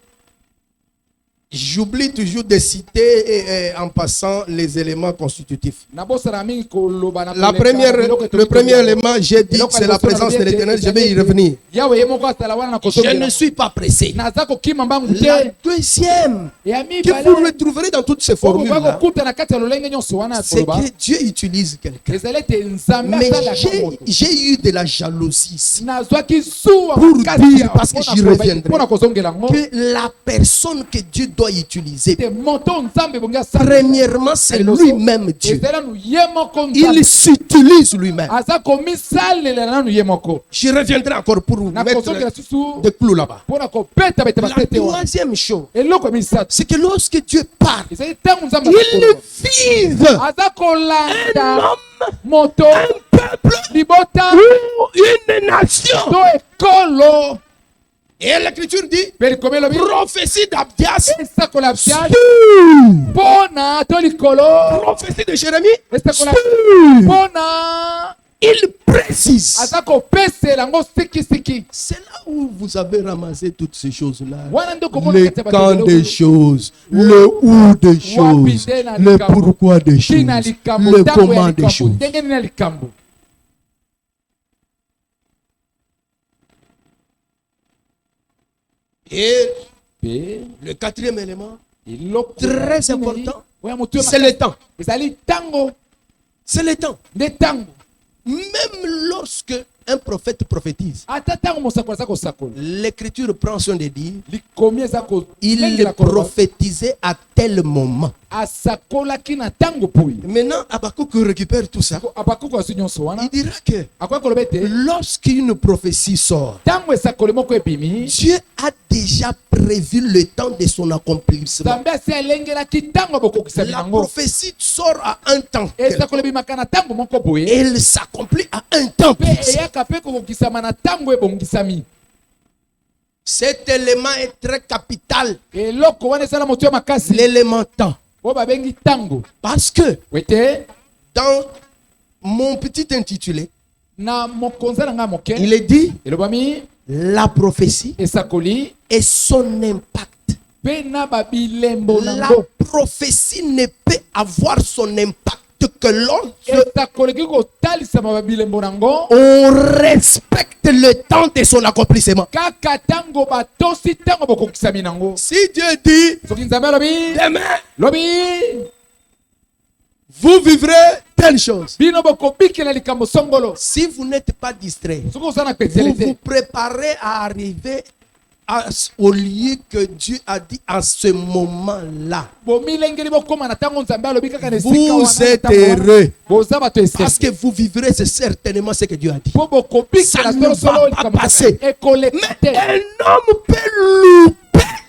Speaker 1: J'oublie toujours de citer en passant les éléments constitutifs.
Speaker 2: nabosana mingi koloba na
Speaker 1: La
Speaker 2: koleka
Speaker 1: première,
Speaker 2: na biloko
Speaker 1: le
Speaker 2: etoki
Speaker 1: premier
Speaker 2: koleka.
Speaker 1: élément, j'ai dit que
Speaker 2: Biloko
Speaker 1: c'est la
Speaker 2: liboso na
Speaker 1: présence de
Speaker 2: bible
Speaker 1: l'Éternel. Je
Speaker 2: ezali
Speaker 1: vais y
Speaker 2: ete
Speaker 1: revenir.
Speaker 2: yawe ye moko asala wana na
Speaker 1: Je
Speaker 2: kosongela
Speaker 1: ne suis pas pressé.
Speaker 2: naza kokima mbangu
Speaker 1: La
Speaker 2: te
Speaker 1: deuxième
Speaker 2: ya
Speaker 1: que vous
Speaker 2: mibale
Speaker 1: retrouverez dans toutes ces
Speaker 2: okokoka
Speaker 1: formules-là,
Speaker 2: kokuta na kati ya lolenge nyonso wana ya
Speaker 1: c'est
Speaker 2: koloba
Speaker 1: que Dieu utilise quelqu'un.
Speaker 2: ezali ete nzambe
Speaker 1: Mais
Speaker 2: asalaka moto
Speaker 1: j'ai eu de la jalousie ici.
Speaker 2: nazwaki zuwa
Speaker 1: Pour
Speaker 2: makasi
Speaker 1: dire, parce que j'y reviendrai,
Speaker 2: mpona kozongela ngo
Speaker 1: que la personne que Dieu doit utiliser,
Speaker 2: te moto nzambe ebongi
Speaker 1: premièrement, c'est lui-même Dieu.
Speaker 2: ezali nanu ye moko
Speaker 1: Il
Speaker 2: nzambe
Speaker 1: s'utilise lui-même.
Speaker 2: aza komisalela nanu ye moko
Speaker 1: Je reviendrai encore pour vous
Speaker 2: na
Speaker 1: mettre
Speaker 2: kozongela susu
Speaker 1: des clous là-bas.
Speaker 2: mpona kopeta bete
Speaker 1: La
Speaker 2: batete wana
Speaker 1: troisième chose,
Speaker 2: eloko ya misato
Speaker 1: c'est que lorsque Dieu parle,
Speaker 2: ezali ntango nzambe
Speaker 1: il
Speaker 2: akoloba.
Speaker 1: vise
Speaker 2: aza
Speaker 1: un
Speaker 2: kolanda
Speaker 1: homme,
Speaker 2: moto
Speaker 1: un peuple
Speaker 2: libota
Speaker 1: ou une nation.
Speaker 2: to ekolo
Speaker 1: Et l'Écriture dit,
Speaker 2: mpe likomi elobi
Speaker 1: prophétie d'Abdias,
Speaker 2: esakola biage
Speaker 1: sur.
Speaker 2: mpona to likolo
Speaker 1: Prophétie de Jérémie,
Speaker 2: esakola
Speaker 1: sur.
Speaker 2: mpona
Speaker 1: Il précise.
Speaker 2: aza kopesela yango sikisiki
Speaker 1: C'est là où vous avez ramassé toutes ces choses-là.
Speaker 2: wana nde komona
Speaker 1: Le
Speaker 2: kati ya bato
Speaker 1: quand
Speaker 2: eloko
Speaker 1: des choses, le où des choses,
Speaker 2: Wapide na
Speaker 1: le
Speaker 2: likambo.
Speaker 1: pourquoi des choses,
Speaker 2: ntina likambo
Speaker 1: le
Speaker 2: ntango ya
Speaker 1: comment des
Speaker 2: likambo
Speaker 1: choses.
Speaker 2: ndenge nini ya likambo
Speaker 1: Et
Speaker 2: mpe
Speaker 1: le quatrième élément,
Speaker 2: eloko
Speaker 1: très
Speaker 2: ya minei,
Speaker 1: important,
Speaker 2: oyo ya motu ya
Speaker 1: c'est
Speaker 2: makasi.
Speaker 1: le temps.
Speaker 2: ezali ntango
Speaker 1: C'est le temps.
Speaker 2: nde ntango
Speaker 1: Même lorsque un prophète prophétise,
Speaker 2: ata ntango mosakoli aza kosakola
Speaker 1: l'Écriture prend soin de dire,
Speaker 2: likomi eza
Speaker 1: il
Speaker 2: kolengela koloba
Speaker 1: prophétisait à tel moment.
Speaker 2: asakolaki na ntango poi.
Speaker 1: Maintenant, Habakkuk récupère tout ça.
Speaker 2: Habakkuk azwi nyonso wana.
Speaker 1: Il dira que
Speaker 2: Akoki koloba ete
Speaker 1: lorsqu'une prophétie sort,
Speaker 2: ntango esakoli moko ebimi,
Speaker 1: Dieu a déjà prévu le temps de son accomplissement.
Speaker 2: Nzambe asi alengelaki ntango bokokisami
Speaker 1: La
Speaker 2: yango.
Speaker 1: prophétie sort à un temps.
Speaker 2: Esakoli ebimaka na ntango moko boye.
Speaker 1: Elle s'accomplit à un temps
Speaker 2: Mpe
Speaker 1: précis.
Speaker 2: eyaka mpe kokokisama na ntango ebongisami.
Speaker 1: Cet élément est très capital.
Speaker 2: Eloko wana ezala moto ya makasi.
Speaker 1: L'élément temps.
Speaker 2: Oyo babengi ntango.
Speaker 1: Parce que
Speaker 2: Wete
Speaker 1: dans mon petit intitulé,
Speaker 2: na mokonza na nga moke
Speaker 1: il est dit
Speaker 2: elobami
Speaker 1: la prophétie
Speaker 2: esakoli
Speaker 1: et son impact.
Speaker 2: mpe na babilembo
Speaker 1: La
Speaker 2: nango.
Speaker 1: prophétie ne peut avoir son impact que lorsque
Speaker 2: Esakoleki kotalisama babilembo nango
Speaker 1: on respecte le temps de son accomplissement.
Speaker 2: kaka ntango batosi ntango bokokisami nango.
Speaker 1: Si Dieu dit
Speaker 2: Soki Nzambe alobi
Speaker 1: demain
Speaker 2: lobi
Speaker 1: vous vivrez telle chose,
Speaker 2: bino bokobikela likambo songolo.
Speaker 1: si vous n'êtes pas distrait,
Speaker 2: Soki oza na
Speaker 1: vous
Speaker 2: kpetele
Speaker 1: vous
Speaker 2: te
Speaker 1: préparez à arriver au lieu que Dieu a dit à ce moment-là.
Speaker 2: bomilengeli bokóma na ntango Nzambe alobi kaka na esika
Speaker 1: Vous
Speaker 2: wana na
Speaker 1: êtes
Speaker 2: ntango wana.
Speaker 1: heureux
Speaker 2: Boza bato
Speaker 1: parce que
Speaker 2: esengo
Speaker 1: vous vivrez, c'est certainement ce que Dieu a dit.
Speaker 2: po bokobikela
Speaker 1: Ça ne
Speaker 2: solosolo
Speaker 1: va
Speaker 2: likambo
Speaker 1: pas passer.
Speaker 2: ekoleka
Speaker 1: Mais
Speaker 2: te.
Speaker 1: un homme peut louper,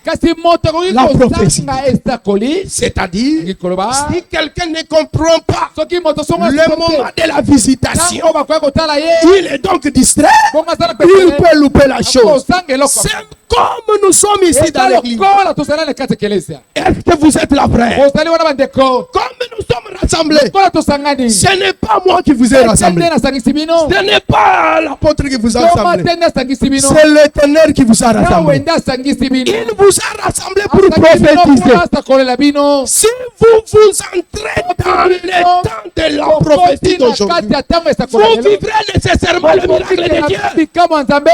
Speaker 2: Kasi moto akoki
Speaker 1: La prophétie.
Speaker 2: kozanga esakoli
Speaker 1: c'est-à-dire
Speaker 2: ngi koloba
Speaker 1: si quelqu'un ne comprend pas
Speaker 2: soki moto songo
Speaker 1: le moment de la visitation,
Speaker 2: ntango bakoki kotala ye
Speaker 1: il est donc distrait,
Speaker 2: bongo aza na
Speaker 1: il
Speaker 2: kpetele
Speaker 1: peut louper la chose.
Speaker 2: kozanga eloko
Speaker 1: C'est comme nous sommes ici dans
Speaker 2: eza
Speaker 1: l'église.
Speaker 2: lokola tozali na kati ya ekelesia
Speaker 1: Est-ce que vous êtes là, frère?
Speaker 2: kozali wana bandeko
Speaker 1: Comme nous sommes rassemblés,
Speaker 2: lokola tosangani
Speaker 1: ce n'est pas moi qui vous ai rassemblés.
Speaker 2: nde nasangisi bino
Speaker 1: Ce n'est pas l'apôtre qui vous a
Speaker 2: toma
Speaker 1: rassemblés.
Speaker 2: te nde asangisi bino
Speaker 1: C'est l'Éternel qui vous a
Speaker 2: yawe
Speaker 1: rassemblés.
Speaker 2: nde asangisi bino
Speaker 1: Il vous a rassemblés pour
Speaker 2: asangisi bino
Speaker 1: prophétiser.
Speaker 2: mpona asakolela bino
Speaker 1: Si vous vous entrez dans le temps de la prophétie
Speaker 2: okoti na kati
Speaker 1: d'aujourd'hui,
Speaker 2: ya ntango
Speaker 1: vous
Speaker 2: esakolela
Speaker 1: vivrez nécessairement le miracle de Dieu.
Speaker 2: likambo ya Nzambe.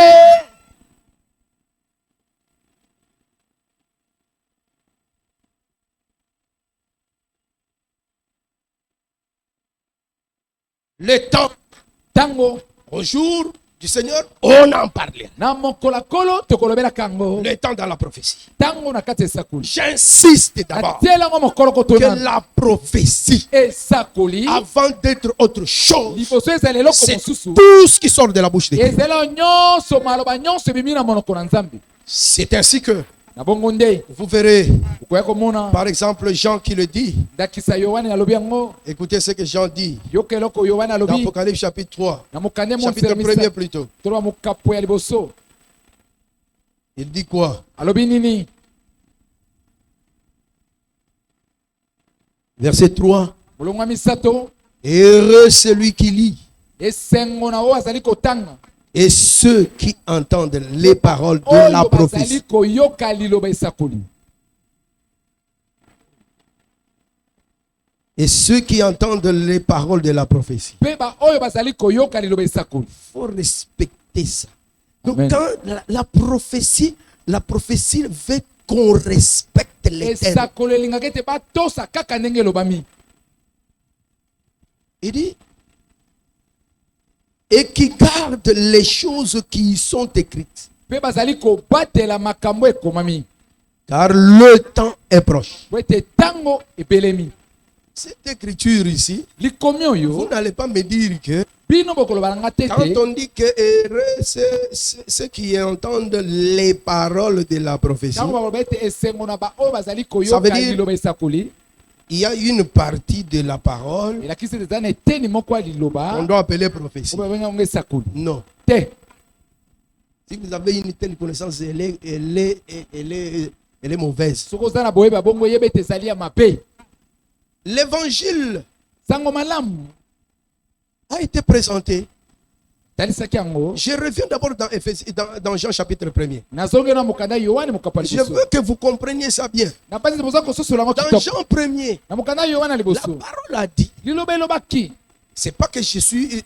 Speaker 1: Le temps,
Speaker 2: Ntango
Speaker 1: au jour du Seigneur, on en parlera.
Speaker 2: na mokolo kolo tokolobelaka yango
Speaker 1: Le temps dans la prophétie.
Speaker 2: ntango na kati ya esakoli
Speaker 1: J'insiste d'abord
Speaker 2: atielango mokolo
Speaker 1: que
Speaker 2: kotona
Speaker 1: la prophétie,
Speaker 2: esakoli
Speaker 1: avant d'être autre chose,
Speaker 2: liboso ezala eloko
Speaker 1: c'est
Speaker 2: mosusu
Speaker 1: tout ce qui sort de la bouche de Dieu.
Speaker 2: ezala nyonso maloba nyonso ebimi na monoko na Nzambe.
Speaker 1: C'est ainsi que
Speaker 2: Na bongo nde
Speaker 1: vous verrez,
Speaker 2: okoya komona
Speaker 1: par exemple, Jean qui le dit.
Speaker 2: ndakisa yohane alobi yango.
Speaker 1: Écoutez ce que Jean dit
Speaker 2: Yoka eloko yohane
Speaker 1: dans
Speaker 2: alobi
Speaker 1: Apocalypse chapitre 3,
Speaker 2: na mokande
Speaker 1: chapitre 1er plutôt.
Speaker 2: toloba mokapo ya liboso
Speaker 1: Il dit quoi?
Speaker 2: alobi nini?
Speaker 1: Verset 3.
Speaker 2: molongo ya misato
Speaker 1: Heureux celui qui lit
Speaker 2: esengo na oyo azali kotanga
Speaker 1: et ceux qui entendent les paroles de la
Speaker 2: oyo bazali
Speaker 1: prophétie.
Speaker 2: koyoka liloba esakoli.
Speaker 1: Et ceux qui entendent les paroles de la prophétie.
Speaker 2: Mpe ba oyo bazali koyoka liloba esakoli.
Speaker 1: Il faut respecter ça. Donc
Speaker 2: Amen.
Speaker 1: quand la prophétie veut qu'on respecte les termes.
Speaker 2: esakoli elingaka ete batosa kaka ndenge elobami.
Speaker 1: Il dit, et qui gardent les choses qui y sont écrites.
Speaker 2: Mpe bazali kobatela makambo ekomami
Speaker 1: Car le temps est proche.
Speaker 2: po ete ntango ebelemi.
Speaker 1: Cette écriture ici,
Speaker 2: likomi
Speaker 1: vous
Speaker 2: oyo
Speaker 1: n'allez pas me dire que
Speaker 2: bino bokoloba na nga te
Speaker 1: quand
Speaker 2: te
Speaker 1: on dit que heureux ceux qui entendent les paroles de la prophétie,
Speaker 2: ntango bakoloba ete esengo na baoyo bazali
Speaker 1: Ça veut
Speaker 2: koyoka
Speaker 1: dire-
Speaker 2: liloba esakoli
Speaker 1: il y a une partie de la parole
Speaker 2: elakisi ete eza na eteni moko ya
Speaker 1: qu'on
Speaker 2: liloba
Speaker 1: doit appeler prophétie.
Speaker 2: oyo babenga yango esakoli
Speaker 1: Non.
Speaker 2: te.
Speaker 1: Si vous avez une telle connaissance, elle est mauvaise.
Speaker 2: soki oza na boyeba bongo yeba ete ezali ya mabe.
Speaker 1: L'évangile
Speaker 2: sango malamu
Speaker 1: a été présenté.
Speaker 2: talisaki yango.
Speaker 1: Je reviens d'abord dans Jean chapitre 1er.
Speaker 2: nazongi na mokanda yohane mokapo ya
Speaker 1: Je
Speaker 2: liboso
Speaker 1: veux que vous compreniez ça bien.
Speaker 2: na mpasi boza kososola yango
Speaker 1: Dans
Speaker 2: kitoko.
Speaker 1: Jean 1er,
Speaker 2: na mokanda yohane ya
Speaker 1: la
Speaker 2: liboso
Speaker 1: parole a dit.
Speaker 2: liloba elobaki
Speaker 1: C'est pas que je suis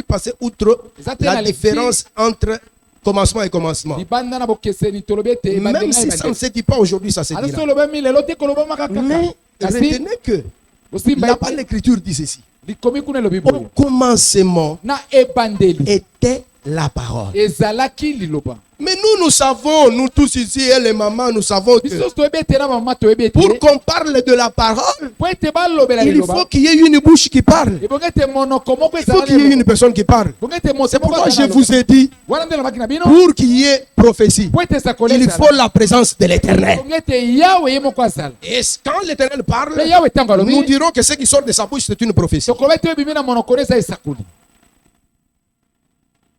Speaker 1: passé outre la différence entre commencement et commencement.
Speaker 2: libanda na bokeseni tolobi ete
Speaker 1: Même
Speaker 2: ebandeli na
Speaker 1: si ça ne
Speaker 2: ebandeli.
Speaker 1: se dit pas aujourd'hui, ça se
Speaker 2: ata so
Speaker 1: dira.
Speaker 2: olobami lelo te kolobamaka kaka.
Speaker 1: Mais
Speaker 2: kasi
Speaker 1: retenez que
Speaker 2: bosimba
Speaker 1: là-bas
Speaker 2: ete
Speaker 1: l'écriture dit ceci.
Speaker 2: likomi kuna elobi
Speaker 1: Au
Speaker 2: boye
Speaker 1: commencement
Speaker 2: na ebandeli
Speaker 1: était la parole.
Speaker 2: ezalaki liloba
Speaker 1: Mais nous savons, nous tous ici, et les mamans, nous savons que
Speaker 2: biso toyebi ete na bamama toyebi ete
Speaker 1: pour qu'on parle de la parole,
Speaker 2: po ete balobela
Speaker 1: il
Speaker 2: liloba
Speaker 1: faut qu'il y ait une bouche qui parle.
Speaker 2: ebongi ete monoko moko
Speaker 1: Il faut
Speaker 2: ezala
Speaker 1: qu'il y ait
Speaker 2: liloba
Speaker 1: une personne qui parle.
Speaker 2: ebongi ete moto
Speaker 1: C'est
Speaker 2: moko
Speaker 1: pourquoi je
Speaker 2: azala
Speaker 1: vous ai dit,
Speaker 2: wana nde nalobaki na bino
Speaker 1: pour qu'il y ait prophétie,
Speaker 2: po ete esakoli
Speaker 1: il
Speaker 2: ezala
Speaker 1: faut la présence de l'Éternel.
Speaker 2: ebongi ete yawe ye moko azala
Speaker 1: Et quand l'Éternel parle,
Speaker 2: mpe yawe ntango
Speaker 1: nous
Speaker 2: alobi
Speaker 1: dirons que ce qui sort de sa bouche, c'est une prophétie.
Speaker 2: tokoloba ete ebimi na monoko na eza esakoli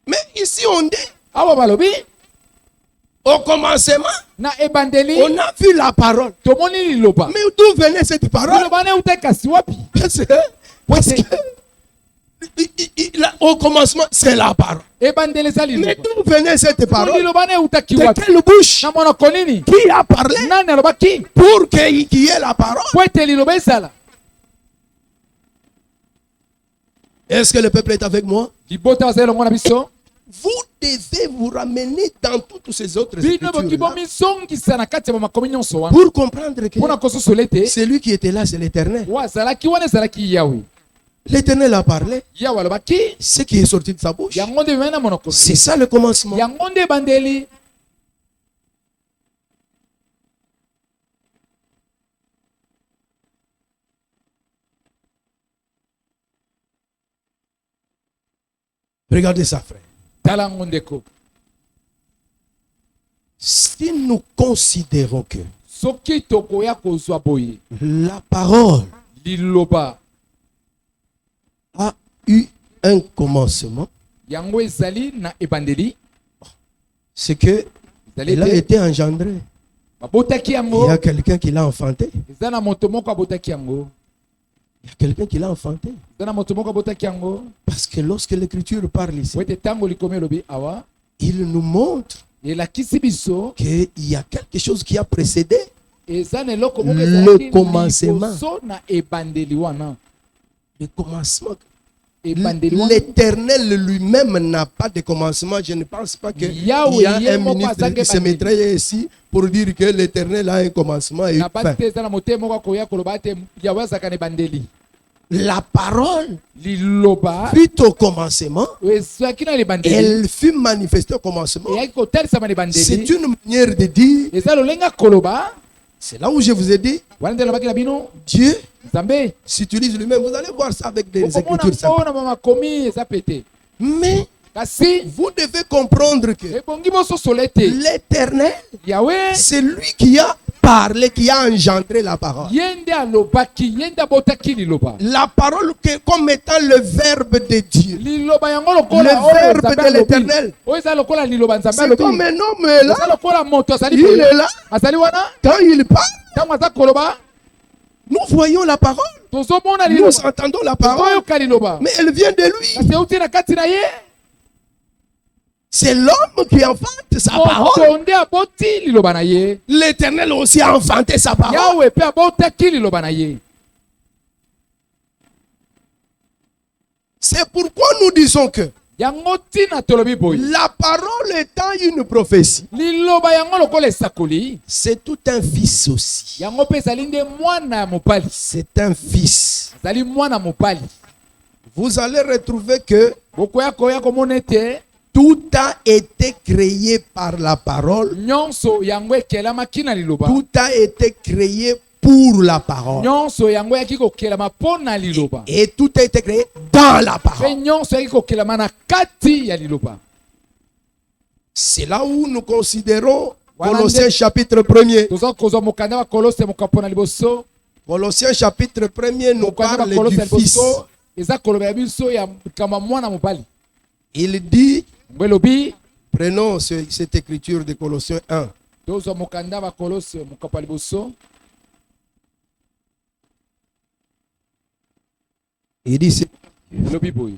Speaker 1: Mais ici, on dit,
Speaker 2: awa balobi
Speaker 1: au commencement,
Speaker 2: na ebandeli
Speaker 1: on a vu la parole.
Speaker 2: tomoni liloba
Speaker 1: Mais d'où venait cette parole?
Speaker 2: liloba na euta kasi wapi
Speaker 1: Parce que au commencement, c'est la parole.
Speaker 2: ebandeli eza
Speaker 1: Mais
Speaker 2: liloba
Speaker 1: d'où venait cette parole?
Speaker 2: liloba na eutaki
Speaker 1: De
Speaker 2: wapi
Speaker 1: quelle bouche?
Speaker 2: na monoko nini
Speaker 1: Qui a parlé
Speaker 2: nani alobaki
Speaker 1: pour qu'il y ait la parole?
Speaker 2: po ete liloba ezala
Speaker 1: Est-ce que le peuple est avec moi?
Speaker 2: libota bazali elongo na biso
Speaker 1: Vous devez vous ramener dans toutes ces autres
Speaker 2: bino boki
Speaker 1: écritures
Speaker 2: bomizongisa na kati ya bamakomi nyonso wana
Speaker 1: pour comprendre que
Speaker 2: mpona kososola ete
Speaker 1: celui qui était là, c'est l'Éternel.
Speaker 2: oyo azalaki wana ezalaki yawe
Speaker 1: L'Éternel a parlé.
Speaker 2: yawe alobaki
Speaker 1: Ce qui est sorti de sa bouche,
Speaker 2: yango nde bimai na monoko na
Speaker 1: c'est
Speaker 2: ye
Speaker 1: ça le commencement.
Speaker 2: yango nde ebandeli
Speaker 1: Regardez ça, frère.
Speaker 2: tala yango ndeko
Speaker 1: Si nous considérons que
Speaker 2: soki tokoya kozwa boye
Speaker 1: la parole
Speaker 2: liloba
Speaker 1: a eu un commencement,
Speaker 2: yango ezali na ebandeli
Speaker 1: c'est que
Speaker 2: ezali
Speaker 1: elle a
Speaker 2: ete
Speaker 1: été engendrée.
Speaker 2: babotaki
Speaker 1: Il y
Speaker 2: yango
Speaker 1: a quelqu'un qui l'a enfanté.
Speaker 2: eza na moto moko abotaki yango
Speaker 1: Il y a quelqu'un qui l'a enfanté.
Speaker 2: eza na moto moko abotaki yango
Speaker 1: Parce que lorsque l'écriture parle ici,
Speaker 2: po ete ntango likomi elobi awa
Speaker 1: il nous montre
Speaker 2: elakisi biso
Speaker 1: qu'il y a quelque chose qui a précédé
Speaker 2: eza na eloko moko
Speaker 1: Le
Speaker 2: ezalaki
Speaker 1: commencement.
Speaker 2: liboso na ebandeli wana
Speaker 1: le commencement.
Speaker 2: ebandeli wana
Speaker 1: L'Éternel lui-même n'a pas de commencement. Je ne pense pas qu'il y
Speaker 2: Yahweh,
Speaker 1: a un
Speaker 2: Yemo,
Speaker 1: ministre
Speaker 2: Kwazake,
Speaker 1: qui se
Speaker 2: Bandeli.
Speaker 1: mettrait ici pour dire que l'Éternel a un commencement et une
Speaker 2: na
Speaker 1: fin.
Speaker 2: bati te eza na motema moko akoya koloba ete yawe azalaka na ebandeli
Speaker 1: La parole
Speaker 2: liloba
Speaker 1: fut au commencement.
Speaker 2: ezwaki na ebandeli
Speaker 1: Elle fut manifestée au commencement.
Speaker 2: eyaki kotalisama na
Speaker 1: C'est
Speaker 2: ebandeli
Speaker 1: une manière de dire.
Speaker 2: eza lolenge ya koloba
Speaker 1: C'est là où je vous ai dit,
Speaker 2: wana nde alobaki na bino
Speaker 1: Dieu
Speaker 2: nzambe
Speaker 1: s'utilise lui-même. Vous allez voir ça avec des
Speaker 2: okomona
Speaker 1: écritures simples.
Speaker 2: mpo na bamakomi eza pete
Speaker 1: Mais
Speaker 2: kasi
Speaker 1: vous devez comprendre que
Speaker 2: ebongi bososola ete
Speaker 1: l'Éternel,
Speaker 2: yawe
Speaker 1: c'est lui qui a parlé, qui a engendré la parole.
Speaker 2: ye nde alobaki ye nde abotaki liloba
Speaker 1: La parole comme étant le verbe de Dieu.
Speaker 2: liloba yango lokola
Speaker 1: Le
Speaker 2: oyo
Speaker 1: verbe
Speaker 2: Nzambe
Speaker 1: de
Speaker 2: alobi.
Speaker 1: l'Éternel.
Speaker 2: oyo eza lokola liloba nzambe
Speaker 1: C'est
Speaker 2: alobi
Speaker 1: comme un homme est
Speaker 2: eza
Speaker 1: là,
Speaker 2: lokola moto azali
Speaker 1: il
Speaker 2: boye
Speaker 1: est là.
Speaker 2: azali wana
Speaker 1: Quand il parle,
Speaker 2: ntango aza koloba
Speaker 1: nous voyons la parole.
Speaker 2: tozomona
Speaker 1: Nous
Speaker 2: liloba
Speaker 1: entendons la parole.
Speaker 2: tozoyoka liloba
Speaker 1: Mais elle vient de lui.
Speaker 2: kasi euti na kati na ye
Speaker 1: C'est l'homme qui enfante sa parole.
Speaker 2: moto nde aboti liloba na ye
Speaker 1: L'Éternel aussi a enfanté sa parole.
Speaker 2: yawe mpe abotaki liloba na ye
Speaker 1: C'est pourquoi nous disons que
Speaker 2: yango ntina tolobi boye
Speaker 1: la parole étant une prophétie,
Speaker 2: liloba yango lokola esakoli
Speaker 1: c'est tout un fils aussi.
Speaker 2: yango mpe ezali nde mwana ya mobali
Speaker 1: C'est un fils.
Speaker 2: azali mwana mobali
Speaker 1: Vous allez retrouver que
Speaker 2: bokoya koya komona ete
Speaker 1: tout a été créé par la parole.
Speaker 2: nyonso yango ekelamaki na liloba
Speaker 1: Tout a été créé pour la parole.
Speaker 2: nyonso yango yaki kokelama mpo na liloba
Speaker 1: Et tout a été créé dans la
Speaker 2: mpe
Speaker 1: parole.
Speaker 2: nyonso yaki kokelama na kati ya liloba
Speaker 1: C'est là où nous considérons
Speaker 2: Voilà,
Speaker 1: Colossiens chapitre 1er.
Speaker 2: toza kozwa mokanda wa kolose mokapo na liboso
Speaker 1: Colossiens chapitre 1er nous
Speaker 2: mokanda wa
Speaker 1: parle
Speaker 2: kolose
Speaker 1: du
Speaker 2: ya
Speaker 1: fils.
Speaker 2: liboso eza koloba ya biso ya kama mwana mobali
Speaker 1: Il dit,
Speaker 2: ngo elobi
Speaker 1: prenons cette écriture de Colossiens 1.
Speaker 2: tozwa mokanda wa kolose mokapo ya liboso
Speaker 1: Il dit,
Speaker 2: elobi boye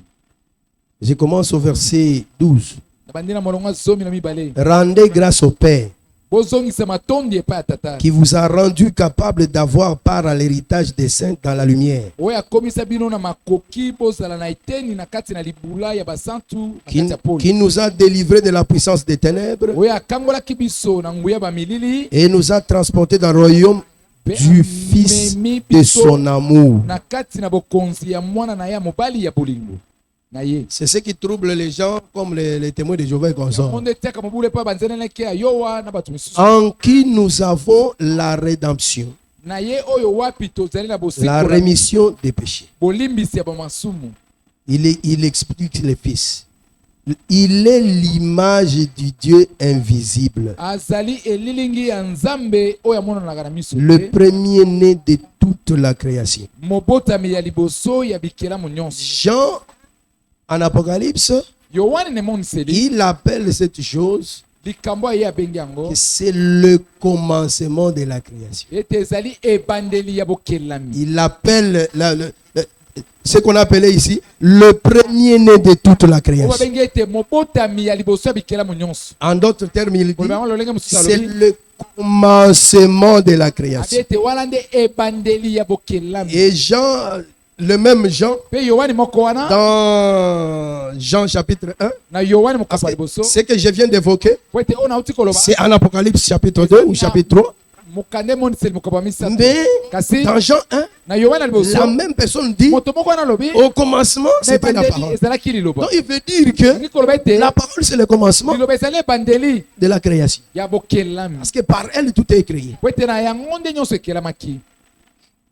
Speaker 1: je commence au verset 12.
Speaker 2: na bandi na molongo ya zomi na mibale
Speaker 1: Rendez grâce au Père
Speaker 2: bozongisa matondi epai ya tata
Speaker 1: qui vous a rendu capable d'avoir part à l'héritage des saints dans la lumière,
Speaker 2: oyo akomisa bino na makoki bozala na eteni na kati na libula ya basantu na kati ya poli
Speaker 1: qui nous a délivrés de la puissance des ténèbres
Speaker 2: oyo akangolaki biso na nguya bamilili
Speaker 1: et nous a transportés dans le royaume
Speaker 2: mpe
Speaker 1: du Fils
Speaker 2: amemi
Speaker 1: de
Speaker 2: biso
Speaker 1: son amour.
Speaker 2: na kati na bokonzi ya mwana na ye ya mobali ya bolingo na ye.
Speaker 1: C'est ce qui trouble les gens comme les témoins de Jéhovah et consorts.
Speaker 2: Monde etiaka mobulu epai banzenelaki ya yowa na bato misusu.
Speaker 1: En qui nous avons la rédemption,
Speaker 2: Na ye oyo wapi tozali na
Speaker 1: la
Speaker 2: bosekola
Speaker 1: rémission des péchés.
Speaker 2: bolimbisi ya bamasumu.
Speaker 1: Il explique les fils. Il est l'image du Dieu invisible,
Speaker 2: Azali elilingi ya nzambe oyo amonanaka na miso
Speaker 1: le
Speaker 2: te.
Speaker 1: premier-né de toute la création.
Speaker 2: Mobotami ya liboso ya bikelamu nyonso.
Speaker 1: Jean, en Apocalypse,
Speaker 2: Yohane ne moniseli
Speaker 1: il appelle cette chose
Speaker 2: likambo ye abengi yango
Speaker 1: que c'est le commencement de la création.
Speaker 2: ete ezali ebandeli ya bokelami.
Speaker 1: Il appelle ce qu'on appelait ici le premier-né de toute la
Speaker 2: Oyo
Speaker 1: création.
Speaker 2: babengi ete mobotami ya liboso ya bikelamu nyonso.
Speaker 1: En d'autres termes, il dit
Speaker 2: Koloba yango lolenge mosusu
Speaker 1: c'est
Speaker 2: alobi
Speaker 1: le commencement de la
Speaker 2: abi
Speaker 1: création.
Speaker 2: ete wana nde ebandeli ya bokelami.
Speaker 1: Et Jean, le même Jean,
Speaker 2: Pe Yohane moko wana
Speaker 1: dans Jean chapitre 1,
Speaker 2: na Yohane
Speaker 1: parce
Speaker 2: moko ya
Speaker 1: que
Speaker 2: liboso
Speaker 1: ce que je viens d'évoquer,
Speaker 2: po ete oyo nauti koloba
Speaker 1: c'est en Apocalypse chapitre 2 ou chapitre 3.
Speaker 2: mokande moniseli mokoba misato.
Speaker 1: Mais
Speaker 2: Kasi
Speaker 1: dans Jean 1,
Speaker 2: na Yohane ya liboso
Speaker 1: la même personne dit
Speaker 2: moto moko wana alobi
Speaker 1: au commencement,
Speaker 2: na
Speaker 1: c'était la
Speaker 2: ebandeli
Speaker 1: parole.
Speaker 2: ezalaki liloba.
Speaker 1: Donc il veut dire que
Speaker 2: Ngi koloba ete
Speaker 1: la parole, c'est le commencement
Speaker 2: liloba ezali ebandeli
Speaker 1: de la création.
Speaker 2: ya bokelami.
Speaker 1: Parce que par elle, tout est créé.
Speaker 2: Po ete na yango nde nyonso ekelamaki.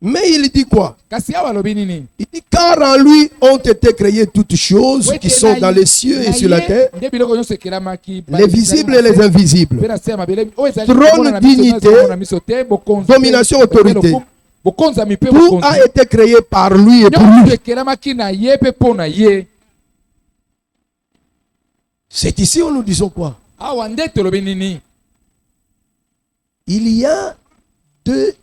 Speaker 1: Mais il dit quoi?
Speaker 2: Kasi awa alobi nini?
Speaker 1: Il dit car en lui ont été créées toutes choses qui sont dans les cieux et sur la terre,
Speaker 2: nde biloko nyonso ekelamaki,
Speaker 1: les visibles et les invisibles.
Speaker 2: mpe na se ya mabele oyo ezali
Speaker 1: Trône,
Speaker 2: komona na miso,
Speaker 1: dignité,
Speaker 2: ezali komona na miso te, bokonzi,
Speaker 1: domination, autorité.
Speaker 2: bokonzami mpe
Speaker 1: Tout
Speaker 2: bokonzi.
Speaker 1: a été créé par lui et pour
Speaker 2: Nyonso
Speaker 1: lui.
Speaker 2: ekelamaki na ye mpe mpo na ye.
Speaker 1: C'est ici où nous disons quoi?
Speaker 2: Awa nde tolobi nini?
Speaker 1: Il y a deux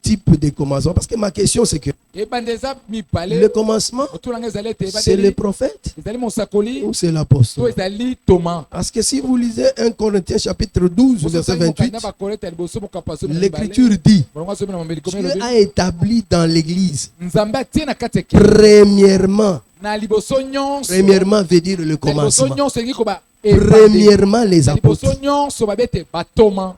Speaker 1: types de commencement. Parce que ma question c'est que
Speaker 2: Ebande eza
Speaker 1: le
Speaker 2: mibale
Speaker 1: commencement,
Speaker 2: otulanga ezali ete
Speaker 1: c'est le
Speaker 2: ebandeli
Speaker 1: prophète
Speaker 2: ezali mosakoli
Speaker 1: ou c'est
Speaker 2: to
Speaker 1: l'apôtre?
Speaker 2: ezali Thomas.
Speaker 1: Parce que si vous lisez 1 Corinthiens chapitre 12 verset 28,
Speaker 2: bakoleta liboso mokapaso
Speaker 1: l'écriture dit
Speaker 2: molongo asomi na mambeli komi
Speaker 1: Dieu
Speaker 2: elobi
Speaker 1: a établi dans l'église,
Speaker 2: nzambe atie na kati ya kili
Speaker 1: premièrement,
Speaker 2: na liboso nyonso
Speaker 1: premièrement veut dire le
Speaker 2: na liboso
Speaker 1: commencement,
Speaker 2: nyonso elingi koba
Speaker 1: premièrement les
Speaker 2: na liboso
Speaker 1: apôtres.
Speaker 2: nyonso babi ete batoma.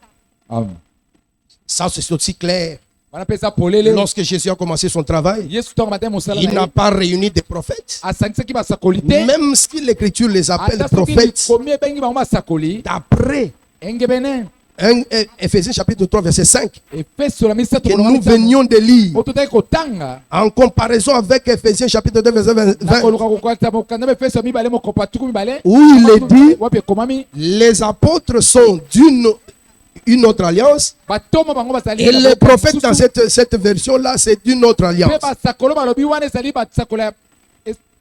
Speaker 1: Ça c'est aussi clair.
Speaker 2: wana mpe eza polele.
Speaker 1: Lorsque Jésus a commencé son travail,
Speaker 2: Yesu ntango matali mosala
Speaker 1: il
Speaker 2: na
Speaker 1: n'a
Speaker 2: ye
Speaker 1: pas réuni des prophètes.
Speaker 2: asangisaki basakoli te.
Speaker 1: Même si l'écriture les appelle
Speaker 2: ata soki
Speaker 1: prophètes,
Speaker 2: likomi ebengi bango basakoli
Speaker 1: d'après
Speaker 2: engebene
Speaker 1: Ephésiens chapitre 3 verset 5,
Speaker 2: efeso na misato
Speaker 1: que
Speaker 2: kolonga
Speaker 1: nous
Speaker 2: mitano.
Speaker 1: venions de lire,
Speaker 2: O totaki kotanga
Speaker 1: en comparaison avec Ephésiens chapitre 2 verset 20,
Speaker 2: na koluka kokwata mokanda mpe efeso mibale mokopa tuku mibale
Speaker 1: où il est dit,
Speaker 2: wapi ekomami
Speaker 1: les apôtres sont une autre alliance,
Speaker 2: batoma bango bazali
Speaker 1: et
Speaker 2: na
Speaker 1: les
Speaker 2: boka
Speaker 1: prophètes dans
Speaker 2: mosusu.
Speaker 1: cette version-là, c'est d'une autre
Speaker 2: Mpe
Speaker 1: alliance.
Speaker 2: basakolo balobi wana ezali basakolo ya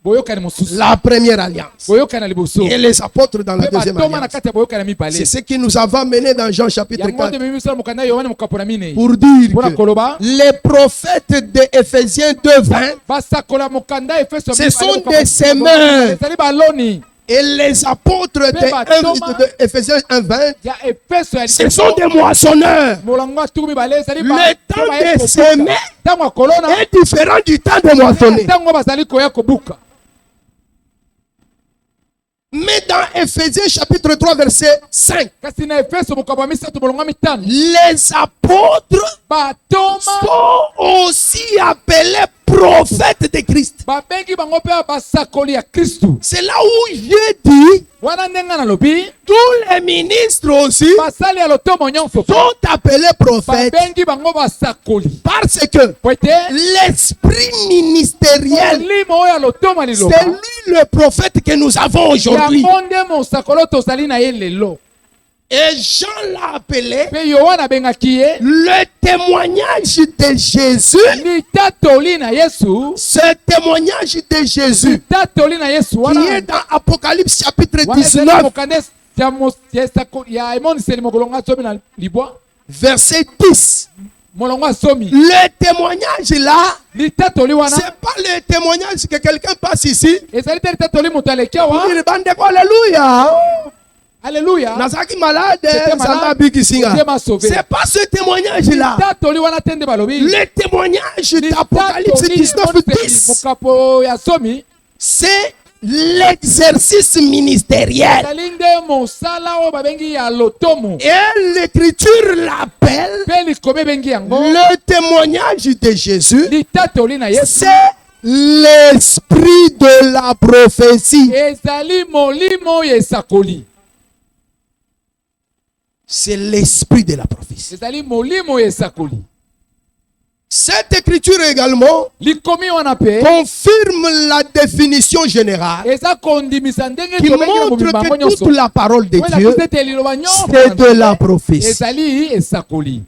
Speaker 2: boyokani mosusu,
Speaker 1: La première alliance.
Speaker 2: boyokani na liboso,
Speaker 1: Et les apôtres dans la
Speaker 2: mpe
Speaker 1: deuxième
Speaker 2: batoma na
Speaker 1: alliance.
Speaker 2: kati ya boyokani ya mibale.
Speaker 1: C'est ce qui nous a amené dans Jean chapitre
Speaker 2: yango
Speaker 1: 4
Speaker 2: nde memi misala mokanda ya yohane mokapo na minei
Speaker 1: pour dire
Speaker 2: mpona
Speaker 1: que
Speaker 2: koloba
Speaker 1: les prophètes de Ephésiens 2:20
Speaker 2: basakolo ya mokanda ya efeso
Speaker 1: Ce
Speaker 2: mibale
Speaker 1: sont
Speaker 2: mokapo
Speaker 1: des semeurs.
Speaker 2: ezali baloni
Speaker 1: et les apôtres de Ephésiens 1:20
Speaker 2: ya efeso ya
Speaker 1: ce sont des moissonneurs.
Speaker 2: molango ya tuku mibale ezali
Speaker 1: Le temps de semer
Speaker 2: ntango ya kolona
Speaker 1: est différent du temps de moissonner.
Speaker 2: ntango bazali koya kobuka.
Speaker 1: Mais dans Ephésiens chapitre 3 verset 5,
Speaker 2: kasi na efeso mokapo ya misato molongo ya mitano
Speaker 1: les apôtres
Speaker 2: batoma
Speaker 1: sont aussi appelés prophètes de Christ.
Speaker 2: babengi bango mpe basakoli ya kristu.
Speaker 1: C'est là où j'ai dit,
Speaker 2: wana ndenge nalobi
Speaker 1: tous les ministres aussi
Speaker 2: basali ya lotomo nyonso
Speaker 1: sont appelés prophètes
Speaker 2: babengi bango basakoli
Speaker 1: parce que
Speaker 2: po ete
Speaker 1: l'esprit ministériel,
Speaker 2: molimo oyo ya lotomo ya
Speaker 1: c'est
Speaker 2: liloba
Speaker 1: lui le prophète que nous avons aujourd'hui.
Speaker 2: yango nde mosakoli oyo tozali na ye lelo.
Speaker 1: Et Jean l'a appelé
Speaker 2: mpe yohana abengaki ye
Speaker 1: le témoignage de Jésus.
Speaker 2: litatoli na yesu.
Speaker 1: Ce témoignage de Jésus
Speaker 2: litatoli na yesu
Speaker 1: qui
Speaker 2: wana
Speaker 1: est dans Apocalypse chapitre
Speaker 2: wana ezali
Speaker 1: 19
Speaker 2: mokanda ya emoniseli molongo ya zomi na libwa
Speaker 1: verset 10.
Speaker 2: molongo ya zomi.
Speaker 1: Le témoignage là,
Speaker 2: litatoli wana
Speaker 1: c'est pas le témoignage que quelqu'un passe ici.
Speaker 2: ezali te litatoli moto aleki awa.
Speaker 1: Il bande quoi, alléluia.
Speaker 2: Alléluia.
Speaker 1: Nazaki malade,
Speaker 2: J'étais malade.
Speaker 1: Samba Biki Singa.
Speaker 2: Dieu m'a sauvé.
Speaker 1: C'est pas ce témoignage là.
Speaker 2: litatoli wana tende balobi
Speaker 1: Le témoignage d'Apocalypse 19 10,
Speaker 2: mokapo ya zomi
Speaker 1: c'est l'exercice ministériel.
Speaker 2: ezali nde mosala oyo babengi ya lotomo.
Speaker 1: Et l'écriture l'appelle
Speaker 2: mpe likomi ebengi yango
Speaker 1: le témoignage de Jésus.
Speaker 2: litatoli na yesu.
Speaker 1: C'est l'esprit de la prophétie.
Speaker 2: ezali molimo oyo esakoli.
Speaker 1: C'est l'esprit de la prophétie.
Speaker 2: ezali molimo oyo esakoli.
Speaker 1: Cette écriture également
Speaker 2: likomi wana mpe
Speaker 1: confirme la définition générale
Speaker 2: eza kondimisa ndenge
Speaker 1: qui
Speaker 2: tobengeli
Speaker 1: montre
Speaker 2: mobimba yango
Speaker 1: que
Speaker 2: nyonso.
Speaker 1: toute la parole de
Speaker 2: Oyo
Speaker 1: Dieu,
Speaker 2: elakisi ete liloba nyonso
Speaker 1: c'est
Speaker 2: na
Speaker 1: de la
Speaker 2: Nzambe
Speaker 1: prophétie.
Speaker 2: ezali esakoli.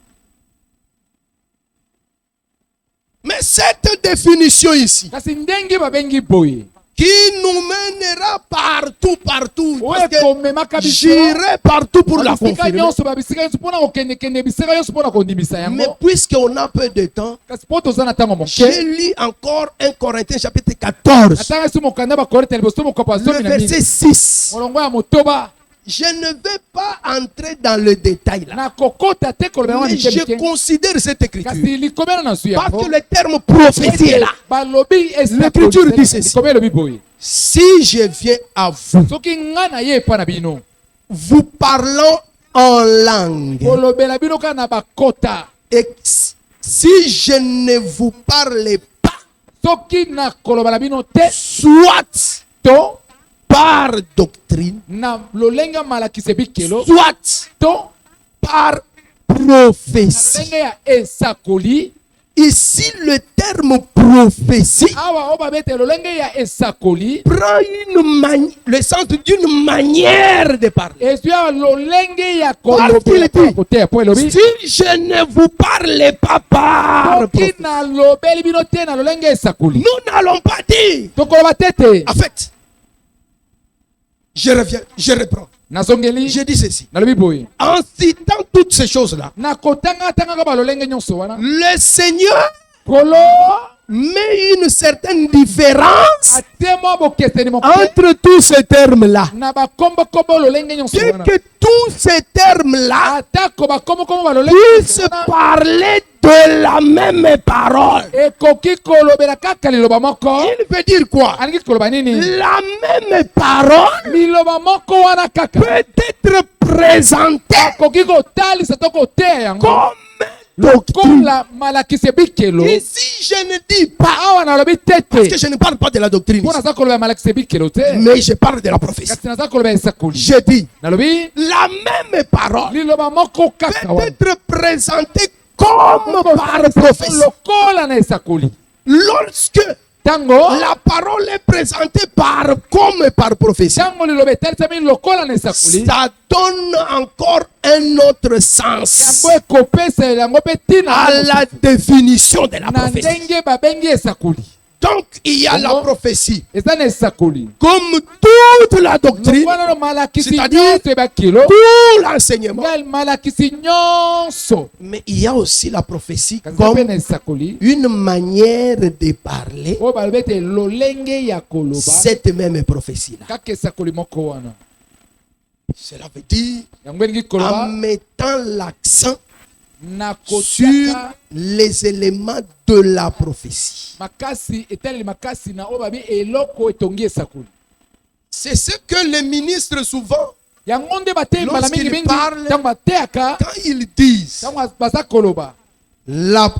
Speaker 1: Mais cette définition ici,
Speaker 2: kasi ndenge babengi boye
Speaker 1: qui nous mènera partout, partout,
Speaker 2: oyo
Speaker 1: parce que
Speaker 2: ekomemaka biso
Speaker 1: j'irai partout pour la
Speaker 2: babisika
Speaker 1: confirmer.
Speaker 2: nyonso babisika nyonso mpona kokendekende bisika nyonso mpona kondimisa
Speaker 1: Mais
Speaker 2: yango.
Speaker 1: puisqu'on a peu de temps,
Speaker 2: kasi mpo toza na ntango
Speaker 1: j'ai
Speaker 2: moke
Speaker 1: lu encore 1 Corinthiens chapitre 14,
Speaker 2: natanga esi mokanda bakorete liboso mokopa
Speaker 1: le
Speaker 2: zomi na
Speaker 1: verset
Speaker 2: mini
Speaker 1: 6.
Speaker 2: molongo ya motoba.
Speaker 1: Je ne vais pas entrer dans le détail là.
Speaker 2: nakokota te koloba yango
Speaker 1: Mais
Speaker 2: mike
Speaker 1: je
Speaker 2: mike
Speaker 1: considère cette écriture.
Speaker 2: kasi likomela na nsu
Speaker 1: Parce
Speaker 2: yango
Speaker 1: que le terme prophétie est là.
Speaker 2: balobi
Speaker 1: L'écriture dit ceci.
Speaker 2: likomi elobi boye
Speaker 1: Si je viens à vous,
Speaker 2: soki nga na ye epa na bino
Speaker 1: vous parlant en langue,
Speaker 2: kolobela bino kaka na bakota,
Speaker 1: et si je ne vous parle pas,
Speaker 2: soki na koloba na bino te
Speaker 1: soit
Speaker 2: to
Speaker 1: par doctrine,
Speaker 2: na lolenge ya malakisi bikelo
Speaker 1: soit
Speaker 2: to
Speaker 1: par
Speaker 2: na
Speaker 1: prophétie.
Speaker 2: lolenge ya esakoli.
Speaker 1: Ici, le terme prophétie
Speaker 2: awa oyo babete lolenge ya esakoli
Speaker 1: prend le sens d'une manière de parler.
Speaker 2: ezwi awa lolenge ya
Speaker 1: Parce qu'il dit,
Speaker 2: koteya po elobi
Speaker 1: si je ne vous parle pas par
Speaker 2: soki
Speaker 1: prophétie,
Speaker 2: nalobeli bino te na lolenge ya esakoli
Speaker 1: nous n'allons pas dire.
Speaker 2: tokoloba te te.
Speaker 1: En fait, je reviens, je reprends.
Speaker 2: nazongeli
Speaker 1: Je dis ceci.
Speaker 2: nalobi boye
Speaker 1: En citant toutes ces choses-là,
Speaker 2: nakotangatangaka balolenge nyonso wana
Speaker 1: le Seigneur
Speaker 2: kolo
Speaker 1: met une certaine différence
Speaker 2: atie mwa bokeseni moke
Speaker 1: entre tous ces termes-là.
Speaker 2: na bakombokombo lolenge nyonso
Speaker 1: Bien
Speaker 2: wana
Speaker 1: que tous ces termes-là
Speaker 2: atako bakombokombo balolenge
Speaker 1: puissent
Speaker 2: nyonso wana
Speaker 1: parler de la même parole.
Speaker 2: ekoki kolobela kaka liloba moko.
Speaker 1: Il veut dire quoi?
Speaker 2: alingi koloba nini?
Speaker 1: La même parole
Speaker 2: liloba moko wana kaka
Speaker 1: peut être présentée
Speaker 2: akoki kotalisa to koteya yango
Speaker 1: comme doctrine.
Speaker 2: lokola malakisi ebikelo.
Speaker 1: Ici, je ne dis pas,
Speaker 2: awa nalobi te
Speaker 1: parce que
Speaker 2: te
Speaker 1: je ne parle pas de la doctrine,
Speaker 2: mpo naza koloba malakisi ebikelo te
Speaker 1: mais je parle de la prophétie.
Speaker 2: kasi naza koloba esakoli.
Speaker 1: Je dis,
Speaker 2: nalobi
Speaker 1: la même parole
Speaker 2: liloba moko kaka
Speaker 1: peut
Speaker 2: wana
Speaker 1: être présentée comme par prophétie.
Speaker 2: lokola na esakoli.
Speaker 1: Lorsque
Speaker 2: tango
Speaker 1: la parole est présentée comme par prophétie,
Speaker 2: tango liloba etalisami lokola na esakoli
Speaker 1: ça donne encore un autre sens
Speaker 2: yango ekopesela yango mpe ntina
Speaker 1: à la définition de la
Speaker 2: na
Speaker 1: prophétie.
Speaker 2: ndenge babengi esakoli.
Speaker 1: Donc, il y a la
Speaker 2: Bongo.
Speaker 1: prophétie
Speaker 2: eza na esakoli
Speaker 1: comme toute la doctrine,
Speaker 2: lokola no malakisi
Speaker 1: C'est-à-dire-
Speaker 2: nyonso ebakilo
Speaker 1: tout l'enseignement.
Speaker 2: ngai malakisi nyonso
Speaker 1: Mais il y a aussi la prophétie
Speaker 2: kasi mpe
Speaker 1: comme
Speaker 2: na esakoli
Speaker 1: une manière de parler
Speaker 2: oyo balobi ete lolenge ya koloba
Speaker 1: cette même prophétie-là.
Speaker 2: kaka esakoli moko wana.
Speaker 1: Cela veut dire
Speaker 2: yango elingi
Speaker 1: en
Speaker 2: koloba
Speaker 1: mettant l'accent
Speaker 2: na
Speaker 1: sur
Speaker 2: kotiaka
Speaker 1: les éléments de la prophétie.
Speaker 2: makasi etaleli makasi na oyo babi eloko etongi esakoli.
Speaker 1: C'est ce que les ministres souvent,
Speaker 2: yango nde bateyi mbala
Speaker 1: Lorsqu'il
Speaker 2: mingi mingi
Speaker 1: parle-
Speaker 2: ntango bateyaka
Speaker 1: quand ils disent
Speaker 2: ntango baza koloba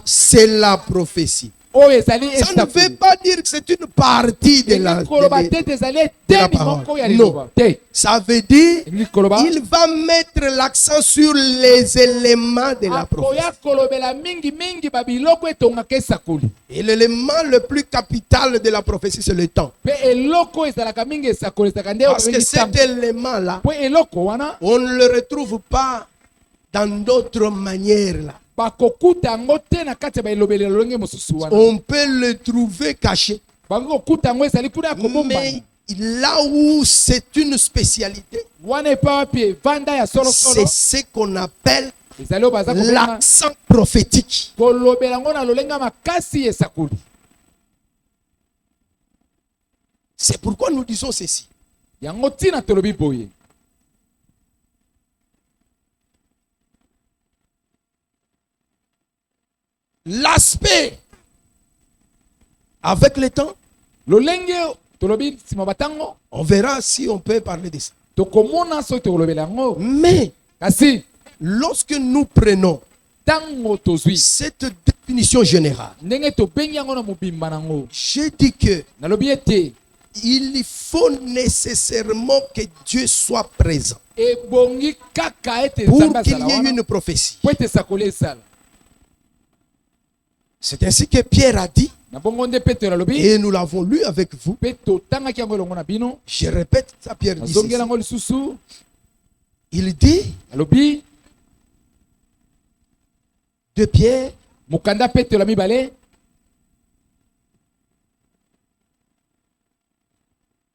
Speaker 1: c'est la prophétie,
Speaker 2: oyo ezali
Speaker 1: ça ne veut
Speaker 2: esakoli.
Speaker 1: pas dire que c'est une partie de la
Speaker 2: elingi koloba
Speaker 1: de-
Speaker 2: te ete ezali
Speaker 1: la
Speaker 2: eteni
Speaker 1: parole.
Speaker 2: moko ya
Speaker 1: Non.
Speaker 2: liloba te.
Speaker 1: Ça veut dire
Speaker 2: elingi koloba
Speaker 1: il va mettre l'accent sur les éléments de la prophétie.
Speaker 2: akoya kolobela mingi mingi babiloko etongaka esakoli.
Speaker 1: Et l'élément le plus capital de la prophétie, c'est le temps.
Speaker 2: mpe eloko ezalaka mingi esakoli ezalaka nde
Speaker 1: Parce que
Speaker 2: obengi
Speaker 1: cet
Speaker 2: ntango.
Speaker 1: élément-là,
Speaker 2: mpo eloko wana
Speaker 1: on ne le retrouve pas dans d'autres manières là.
Speaker 2: bakokuta yango te na kati ya baelobeli ya lolenge mosusu wana.
Speaker 1: On peut le trouver caché.
Speaker 2: bakokuta yango ezali kuna ya
Speaker 1: Mais
Speaker 2: kobombana
Speaker 1: là où c'est une spécialité,
Speaker 2: wana epa wapi evanda ya solosolo
Speaker 1: c'est ce qu'on appelle
Speaker 2: ezali oyo baza kobenga
Speaker 1: l'accent prophétique.
Speaker 2: kolobela yango na lolenge ya makasi esakoli.
Speaker 1: C'est pourquoi nous disons ceci.
Speaker 2: yango ntina tolobi boye
Speaker 1: L'aspect, avec le temps,
Speaker 2: lolenge tolobi nsima batango
Speaker 1: on verra si on peut parler de ça.
Speaker 2: tokomona soki tokolobela yango.
Speaker 1: Mais
Speaker 2: kasi
Speaker 1: lorsque nous prenons
Speaker 2: ntango tozwi
Speaker 1: cette définition générale.
Speaker 2: ndenge tobengi yango na mobimba nango
Speaker 1: J'ai dit que
Speaker 2: nalobi ete
Speaker 1: il faut nécessairement que Dieu soit présent
Speaker 2: ebongi kaka ete
Speaker 1: pour
Speaker 2: nzambe
Speaker 1: qu'il
Speaker 2: azala
Speaker 1: y ait
Speaker 2: wana
Speaker 1: une prophétie.
Speaker 2: po ete sakoli ezala.
Speaker 1: C'est ainsi que Pierre a dit,
Speaker 2: Na bongo nde petelo alobi
Speaker 1: et nous l'avons lu avec vous.
Speaker 2: mpe totangaki yango elongo na bino.
Speaker 1: Je répète ça, Pierre dit ceci.
Speaker 2: Nazongela yango lisusu
Speaker 1: Il dit
Speaker 2: alobi
Speaker 1: de Pierre,
Speaker 2: mokanda petelo ya mibale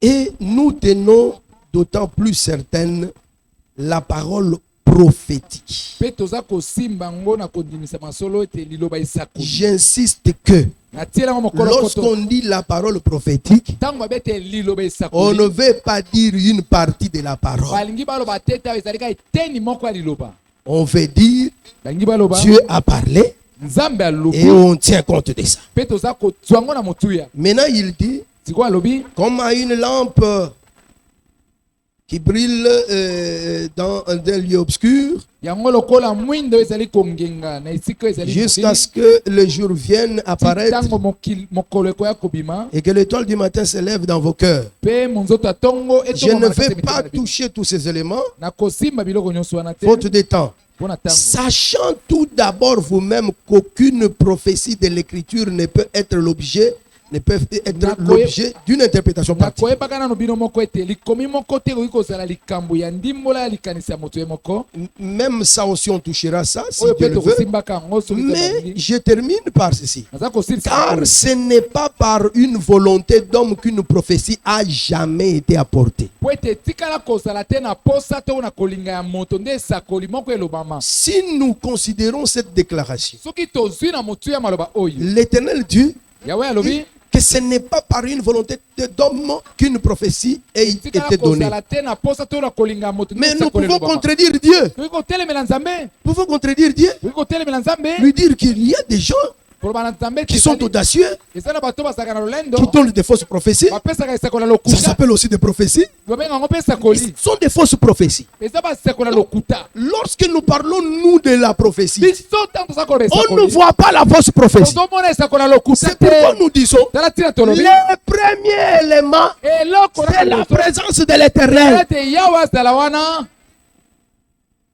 Speaker 1: et nous tenons d'autant plus certaine la parole prophétique.
Speaker 2: mpe toza kosimba yango na kondimisa masolo ete liloba esakoli.
Speaker 1: J'insiste que
Speaker 2: natiela yango mokolo koto
Speaker 1: lorsqu'on dit la parole prophétique,
Speaker 2: ntango babete liloba
Speaker 1: on ne
Speaker 2: esakoli
Speaker 1: veut pas dire une partie de la parole.
Speaker 2: balingi baloba te ete ezali kaka eteni moko ya liloba.
Speaker 1: On veut dire
Speaker 2: balingi baloba
Speaker 1: Dieu a parlé
Speaker 2: nzambe alobi
Speaker 1: et on tient compte de ça.
Speaker 2: mpe toza kozwa yango na motuya.
Speaker 1: Maintenant, il dit,
Speaker 2: sikoyo alobi
Speaker 1: comme à une lampe qui brille dans un lieu obscur,
Speaker 2: yango lokola mwindo ezali kongenga na esika ezali
Speaker 1: jusqu'à ce que le jour vienne apparaître
Speaker 2: ntango mokolo ekoya kobima
Speaker 1: et que l'étoile du matin se lève dans vos cœurs.
Speaker 2: mpe monzoto ya ntongo
Speaker 1: Je ne vais pas toucher tous ces éléments,
Speaker 2: na kosimba biloko nyonso wana te
Speaker 1: faute de temps.
Speaker 2: mpo na ntango.
Speaker 1: Sachant tout d'abord vous-même qu'aucune prophétie de l'écriture ne peut être l'objet d'une interprétation pratique.
Speaker 2: nakoyebaka nano bino moko ete likomi moko te ekoki kozala likambo ya ndimbola ya likanisi ya moto ye moko
Speaker 1: Même ça aussi on touchera ça si
Speaker 2: oyo
Speaker 1: Dieu
Speaker 2: mpe
Speaker 1: le veut.
Speaker 2: tokosimbaka yango soki
Speaker 1: Mais
Speaker 2: tobalingi.
Speaker 1: je termine par ceci.
Speaker 2: naza kosilisa
Speaker 1: Car ce n'est pas par une volonté d'homme qu'une prophétie a jamais été apportée.
Speaker 2: po ete etikala kozala te na posa to na kolinga ya moto nde esakoli moko elobama.
Speaker 1: Si nous considérons cette déclaration,
Speaker 2: soki tozwi na motu ya maloba oyo
Speaker 1: l'Éternel dit
Speaker 2: yawe alobi
Speaker 1: que ce n'est pas par une volonté d'homme qu'une prophétie a été
Speaker 2: etikala
Speaker 1: donnée.
Speaker 2: kozala te na posa to na kolinga ya moto nde
Speaker 1: Mais nous
Speaker 2: esakoli
Speaker 1: pouvons
Speaker 2: elobama.
Speaker 1: contredire Dieu.
Speaker 2: toki kotelemela nzambe
Speaker 1: Nous pouvons contredire Dieu.
Speaker 2: toki kotelemela nzambe
Speaker 1: Lui dire qu'il y a des gens
Speaker 2: koloba na nzambe
Speaker 1: qui sont audacieux,
Speaker 2: eza na bato bazalaka na lolendo
Speaker 1: qui donnent des fausses prophéties.
Speaker 2: bapesaka esakoli ya
Speaker 1: Ça
Speaker 2: lokuta
Speaker 1: s'appelle aussi des prophéties.
Speaker 2: babenga yango mpe esakoli
Speaker 1: Ce sont des fausses prophéties.
Speaker 2: eza basakoli ya lokuta.
Speaker 1: Lorsque nous parlons, nous, de la prophétie,
Speaker 2: biso ntango toza koloba
Speaker 1: on ne
Speaker 2: esakoli
Speaker 1: voit pas la fausse prophétie.
Speaker 2: tozomona esakoli ya lokuta
Speaker 1: C'est pourquoi
Speaker 2: te
Speaker 1: nous disons,
Speaker 2: tala ntina tolobi
Speaker 1: le premier élément,
Speaker 2: eloko
Speaker 1: c'est la présence de l'éternel.
Speaker 2: ete yawe azala wana.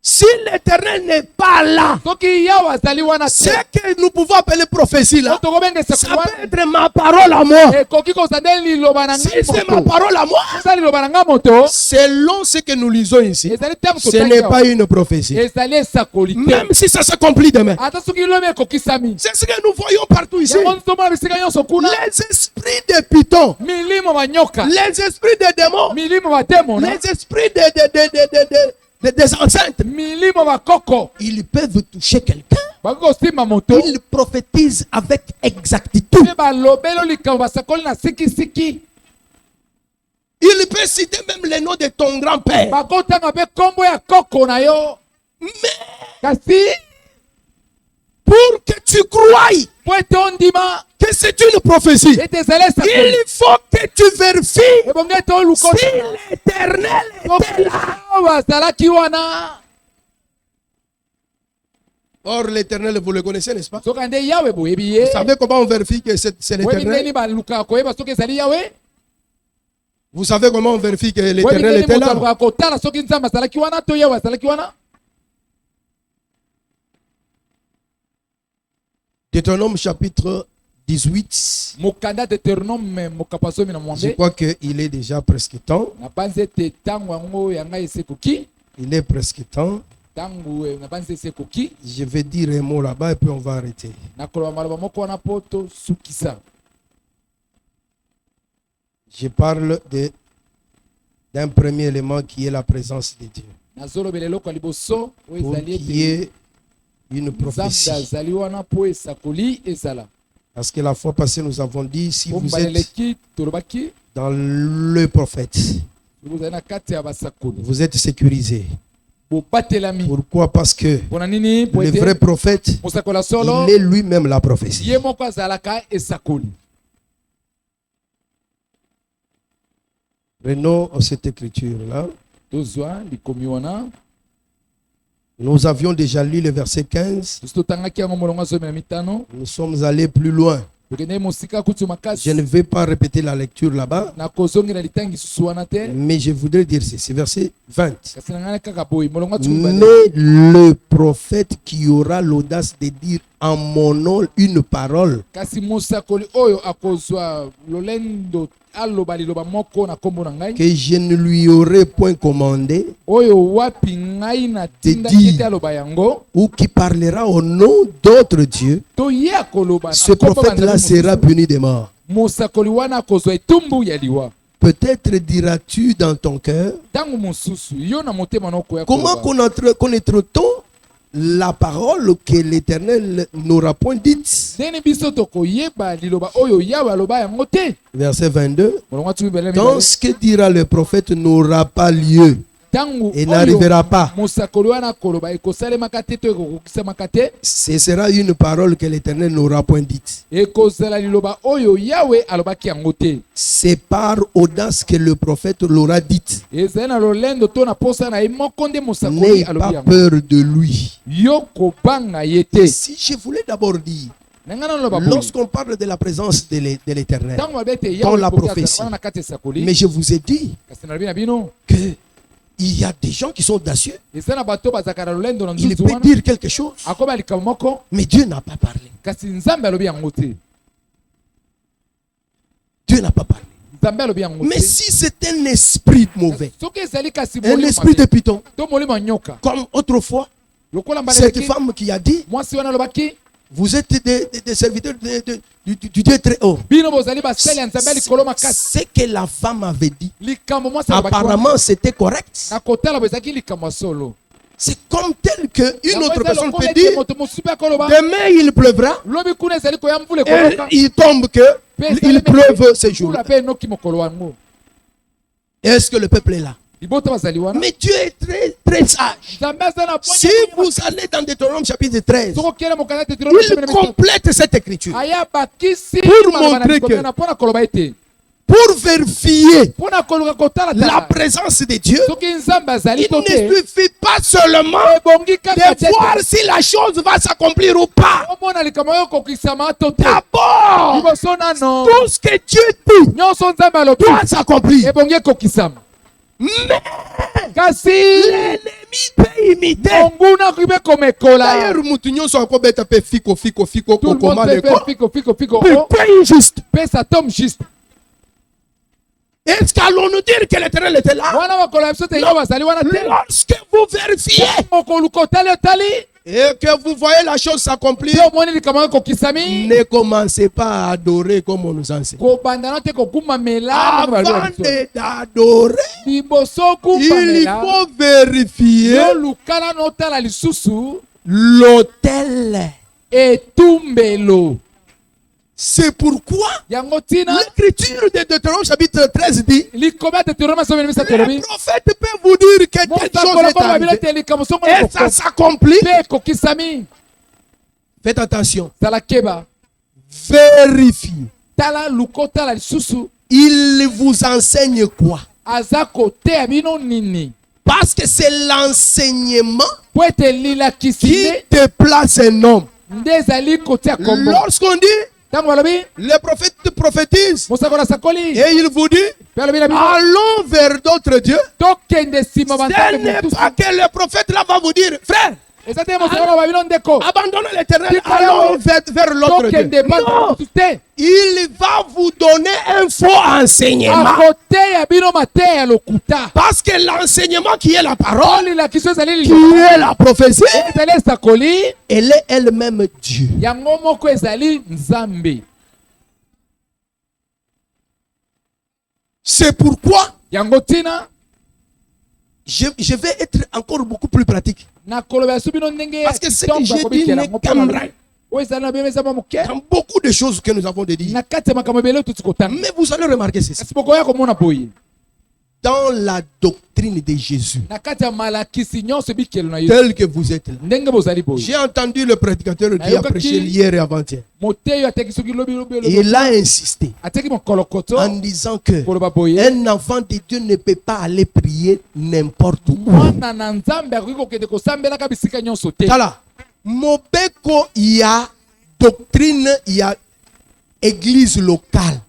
Speaker 1: Si l'éternel n'est pas là,
Speaker 2: soki yawe azali wana te
Speaker 1: ce que nous pouvons appeler prophétie là,
Speaker 2: tokobenga
Speaker 1: ça
Speaker 2: esakoli
Speaker 1: peut
Speaker 2: wana
Speaker 1: être ma parole à moi.
Speaker 2: ekoki kozala nde liloba na
Speaker 1: Si
Speaker 2: ngai
Speaker 1: c'est ma
Speaker 2: moto
Speaker 1: parole à moi,
Speaker 2: eza liloba na ngai moto
Speaker 1: selon ce que nous lisons ici,
Speaker 2: ezali ntango
Speaker 1: ce n'est pas une prophétie.
Speaker 2: ezali esakoli te
Speaker 1: Même si ça s'accomplit demain.
Speaker 2: ata soki lobi ekokisami
Speaker 1: C'est ce que nous voyons partout ici.
Speaker 2: yango nzomona bisika nyonso kuna
Speaker 1: Les esprits de Python,
Speaker 2: milimo banyoka
Speaker 1: les esprits de démons,
Speaker 2: milimo bademona
Speaker 1: les esprits des enceintes,
Speaker 2: milimo bakoko
Speaker 1: ils peuvent toucher quelqu'un.
Speaker 2: bakoki kosimba moto
Speaker 1: Ils prophétisent avec exactitude.
Speaker 2: mpe balobeli likambo basakoli na sikisiki
Speaker 1: Il peut citer même le nom de ton grand-père.
Speaker 2: bakotanga mpe nkombo ya koko na yo
Speaker 1: Mais
Speaker 2: kasi
Speaker 1: pour que tu croies
Speaker 2: po ete ondima
Speaker 1: que c'est une prophétie,
Speaker 2: ete ezali esakoli
Speaker 1: il faut que tu vérifies
Speaker 2: ebongi ete oluka
Speaker 1: si l'éternel était là.
Speaker 2: bazalaki wana
Speaker 1: Or, l'éternel, vous le connaissez, n'est-ce pas?
Speaker 2: soki nde yawe boyebi ye
Speaker 1: Vous savez comment on vérifie que c'est
Speaker 2: oyebi
Speaker 1: l'éternel?
Speaker 2: ndeni balukaka koyeba soki ezali yawe
Speaker 1: Vous savez comment on vérifie que
Speaker 2: oyebi
Speaker 1: l'éternel
Speaker 2: ndeni
Speaker 1: était
Speaker 2: moto
Speaker 1: là?
Speaker 2: alukaka kotala soki nzambe azalaki wana to yawe azalaki wana.
Speaker 1: Deutéronome chapitre 18.
Speaker 2: mokanda Deutéronome mokapa somi na
Speaker 1: Je
Speaker 2: mwambe
Speaker 1: crois qu'il est déjà presque temps.
Speaker 2: nabanzi ete ntango yango ya ngai esekoki
Speaker 1: Il est presque temps.
Speaker 2: ntango nabanzi esekoki
Speaker 1: Je vais dire un mot là-bas et puis on va arrêter.
Speaker 2: nakoloba maloba moko wana po tosukisa.
Speaker 1: Je parle d'un premier élément qui est la présence de Dieu.
Speaker 2: nazolobela eloko ya liboso oyo
Speaker 1: Pour
Speaker 2: ezali
Speaker 1: qu'il y
Speaker 2: ete
Speaker 1: ait une
Speaker 2: nzambe
Speaker 1: prophétie.
Speaker 2: azali wana po esakoli ezala
Speaker 1: Parce que la fois passée, nous avons dit, si
Speaker 2: po
Speaker 1: vous
Speaker 2: mbala
Speaker 1: êtes
Speaker 2: eleki tolobaki
Speaker 1: dans le prophète,
Speaker 2: bozali na kati ya basakoli
Speaker 1: vous êtes sécurisé.
Speaker 2: bobatelami.
Speaker 1: Pourquoi? Parce que
Speaker 2: mpona nini po
Speaker 1: le
Speaker 2: ete
Speaker 1: vrai prophète,
Speaker 2: mosakoli ya solo
Speaker 1: il est lui-même la prophétie.
Speaker 2: ye moko azalaka esakoli.
Speaker 1: Prenons cette écriture-là.
Speaker 2: tozwa likomi wana
Speaker 1: Nous avions déjà lu le verset 15.
Speaker 2: Tosi totangaki yango molongo ya 15.
Speaker 1: Nous sommes allés plus loin.
Speaker 2: Tokende mosika kutu
Speaker 1: Je
Speaker 2: makasi.
Speaker 1: ne vais pas répéter la lecture là-bas,
Speaker 2: Nakozongela litangi susu wana te.
Speaker 1: mais je voudrais dire ceci. Verset 20.
Speaker 2: Kasi na ngai kaka boye molongo ya tumi
Speaker 1: Mais le prophète qui aura l'audace de dire en mon nom une parole,
Speaker 2: kasi mosakoli oyo akozwa lolendo aloba liloba moko na kombo na ngai
Speaker 1: que je ne lui aurai point commandé,
Speaker 2: oyo wapi ngai na tinda
Speaker 1: dire.
Speaker 2: ete aloba yango
Speaker 1: ou qui parlera au nom d'autres dieux,
Speaker 2: to ye akoloba na
Speaker 1: ce
Speaker 2: kombo
Speaker 1: prophète-là
Speaker 2: banzambe
Speaker 1: sera
Speaker 2: mosusu.
Speaker 1: puni de mort.
Speaker 2: Mosakoli wana akozwa etumbu ya liwa.
Speaker 1: Peut-être diras-tu dans ton cœur,
Speaker 2: Ntango mosusu yo na motema nokoya
Speaker 1: comment connaître-t-on la parole que l'Éternel n'aura point dite?
Speaker 2: ndeni biso tokoyeba liloba oyo yawe aloba yango te.
Speaker 1: Verset 22.
Speaker 2: Molongo ya tumi bele
Speaker 1: Tant
Speaker 2: mibale.
Speaker 1: ce que dira le prophète n'aura pas lieu
Speaker 2: Ntango
Speaker 1: et
Speaker 2: oyo
Speaker 1: n'arrivera pas.
Speaker 2: mosakoli wana akoloba ekosalemaka te to ekokisamaka te.
Speaker 1: Ce sera une parole que l'Éternel n'aura point dite.
Speaker 2: Ekozala liloba oyo yawe alobaki yango te.
Speaker 1: C'est par audace que le prophète l'aura dite.
Speaker 2: Ezali na lolendo to na posa na ye moko nde mosakoli
Speaker 1: N'aie
Speaker 2: alobi
Speaker 1: pas
Speaker 2: yango.
Speaker 1: peur de lui.
Speaker 2: Yo kobanga ye te.
Speaker 1: Si je voulais d'abord dire,
Speaker 2: Na ngai naloba boye.
Speaker 1: lorsqu'on parle de la présence de l'Éternel,
Speaker 2: Ntango babe ete
Speaker 1: dans
Speaker 2: yawe
Speaker 1: la
Speaker 2: ekoki azala
Speaker 1: prophétie.
Speaker 2: wana na kati ya esakoli.
Speaker 1: mais je vous ai dit
Speaker 2: Kasi nalobi na bino
Speaker 1: qu'il y a des gens qui sont audacieux.
Speaker 2: eza na bato bazalaka na lolendo na
Speaker 1: Il
Speaker 2: nzuzu
Speaker 1: peut
Speaker 2: wana
Speaker 1: dire quelque chose,
Speaker 2: akoba likambo moko
Speaker 1: mais Dieu n'a pas parlé.
Speaker 2: kasi nzambe alobi yango te.
Speaker 1: Dieu n'a pas parlé.
Speaker 2: Nzambe alobi yango
Speaker 1: Mais
Speaker 2: te.
Speaker 1: si c'est un esprit mauvais,
Speaker 2: Soki ezali kasi
Speaker 1: un
Speaker 2: molimo
Speaker 1: esprit de
Speaker 2: mabe,
Speaker 1: python,
Speaker 2: to molimo ya nyoka
Speaker 1: comme autrefois,
Speaker 2: lokola
Speaker 1: cette
Speaker 2: mbaleleki
Speaker 1: femme qui a dit,
Speaker 2: mwasi wana alobaki
Speaker 1: vous êtes des serviteurs du Dieu très haut.
Speaker 2: bino bozali basali ya nzambe ya likolo makasi.
Speaker 1: Ce que la femme avait dit,
Speaker 2: Likambo mwasi alobaki wana
Speaker 1: apparemment c'était correct.
Speaker 2: na kotala bo ezalaki likambo ya solo.
Speaker 1: C'est comme tel qu'une
Speaker 2: Yango
Speaker 1: autre
Speaker 2: eza
Speaker 1: personne
Speaker 2: lokola
Speaker 1: peut
Speaker 2: ete
Speaker 1: dire,
Speaker 2: moto mosusu mpe akoloba
Speaker 1: demain il pleuvra,
Speaker 2: lobi kuna ezali koya mvula
Speaker 1: et
Speaker 2: ekoloka
Speaker 1: il tombe que il pleuve ce jour.
Speaker 2: mvula mpe enoki mokolo wango.
Speaker 1: Est-ce que le peuple est là?
Speaker 2: Libota bazali wana
Speaker 1: Mais Dieu est très, très sage.
Speaker 2: nzambe aza na
Speaker 1: Si vous allez dans Deutéronome chapitre 13,
Speaker 2: tokokela mokanda te tiro
Speaker 1: il complète cette écriture
Speaker 2: aya bakisi
Speaker 1: Pour montrer que-
Speaker 2: na mpona koloba ete
Speaker 1: pour vérifier
Speaker 2: mpona koluka kotala
Speaker 1: la
Speaker 2: tala
Speaker 1: présence de Dieu.
Speaker 2: soki nzambe azali
Speaker 1: Il
Speaker 2: to
Speaker 1: ne
Speaker 2: te
Speaker 1: suffit pas seulement
Speaker 2: ebongi kaka
Speaker 1: de voir si la chose va s'accomplir ou pas.
Speaker 2: omona likambo oyo okokisama to te
Speaker 1: D'abord,
Speaker 2: liboso nano
Speaker 1: tout ce que Dieu dit
Speaker 2: nyonso nzambe alobi
Speaker 1: doit s'accomplir.
Speaker 2: ebongi ekokisama
Speaker 1: Mais
Speaker 2: kasi
Speaker 1: l'ennemi peut imiter.
Speaker 2: monguna okoki mpe komekola
Speaker 1: D'ailleurs, mutu nyonso akobeta pe fiko fiko fiko
Speaker 2: tout le monde
Speaker 1: kokoma
Speaker 2: peut
Speaker 1: leko.
Speaker 2: faire fiko
Speaker 1: Putain, injuste.
Speaker 2: pe ça tombe juste
Speaker 1: Est-ce qu'allons-nous dire que l'Éternel était là?
Speaker 2: wana bakoloba biso te yo bazali wana te
Speaker 1: Lorsque vous vérifiez
Speaker 2: mokoluka otali otali
Speaker 1: et que vous voyez la chose s'accomplir,
Speaker 2: mpe omoni likambo oyo ekokisami
Speaker 1: ne commencez pas à adorer comme on nous enseigne.
Speaker 2: kobanda na te kokumamela
Speaker 1: Avant d'adorer,
Speaker 2: liboso
Speaker 1: il
Speaker 2: okumamela
Speaker 1: faut vérifier
Speaker 2: yo lukala notala lisusu
Speaker 1: l'autel.
Speaker 2: etumbelo.
Speaker 1: C'est pourquoi
Speaker 2: Yango tina
Speaker 1: l'écriture de Deutéronome chapitre 13 dit,
Speaker 2: likombe ya Deutéronome somi misa
Speaker 1: le
Speaker 2: telobi
Speaker 1: prophète peut vous dire que
Speaker 2: moto
Speaker 1: telle chose
Speaker 2: akoloba
Speaker 1: est
Speaker 2: babilo
Speaker 1: arrivée
Speaker 2: te likambo songo
Speaker 1: et ça s'accomplit.
Speaker 2: mpe ekokisami.
Speaker 1: Faites attention,
Speaker 2: Tala keba
Speaker 1: vérifiez.
Speaker 2: tala luko tala lisusu
Speaker 1: Il vous enseigne quoi?
Speaker 2: aza koteya bino nini
Speaker 1: Parce que c'est l'enseignement
Speaker 2: po ete lilakisi
Speaker 1: qui
Speaker 2: nde
Speaker 1: te place un homme.
Speaker 2: nde ezali kotia kombo.
Speaker 1: Lorsqu'on dit,
Speaker 2: Ntango balobi
Speaker 1: le prophète prophétise
Speaker 2: mosakoli asakoli
Speaker 1: et il vous dit,
Speaker 2: mpe alobi na bino
Speaker 1: allons vers d'autres dieux.
Speaker 2: tokende nsima
Speaker 1: Ce
Speaker 2: banzambe
Speaker 1: n'est
Speaker 2: mosusu.
Speaker 1: pas que le prophète là va vous dire, frère,
Speaker 2: eza te mosakoli na babino ndeko
Speaker 1: abandonnez l'éternel,
Speaker 2: Tika
Speaker 1: allons
Speaker 2: yawe.
Speaker 1: vers l'autre Dieu.
Speaker 2: tokende banzambe
Speaker 1: Non,
Speaker 2: mosusu te
Speaker 1: il va vous donner un faux enseignement.
Speaker 2: akoteya bino mateya ya lokuta
Speaker 1: Parce que l'enseignement qui est la parole,
Speaker 2: lilakiso ezali
Speaker 1: qui
Speaker 2: liloba
Speaker 1: est la prophétie,
Speaker 2: ezali esakoli
Speaker 1: elle est elle-même Dieu.
Speaker 2: yango moko ezali nzambe.
Speaker 1: C'est pourquoi
Speaker 2: Yango tina
Speaker 1: je vais être encore beaucoup plus pratique.
Speaker 2: na koloba yasu bino ndenge
Speaker 1: Parce que ce que j'ai dit n'est qu'un brin.
Speaker 2: oyo ezali na bino eza mwa moke
Speaker 1: Dans beaucoup de choses que nous avons dit.
Speaker 2: na kati ya makambo ebele oyo tuti kotanga
Speaker 1: Mais vous allez remarquer ceci.
Speaker 2: kasi bokoya komona boye
Speaker 1: dans la doctrine de Jésus,
Speaker 2: na kati ya malakisi nyonso bikelo na Yesu
Speaker 1: tel que vous êtes là.
Speaker 2: ndenge bozali boye.
Speaker 1: J'ai entendu le prédicateur qui a prêché hier et avant-hier.
Speaker 2: Moteyo ateki soki lobi lobi
Speaker 1: Et il a insisté
Speaker 2: ateki mokolokoto
Speaker 1: en disant que
Speaker 2: koloba boye
Speaker 1: un enfant de Dieu ne peut pas aller prier n'importe où.
Speaker 2: mwana na nzambe akoki kokende kosambelaka bisika nyonso te.
Speaker 1: Tala, mobeko ya doctrine ya église locale.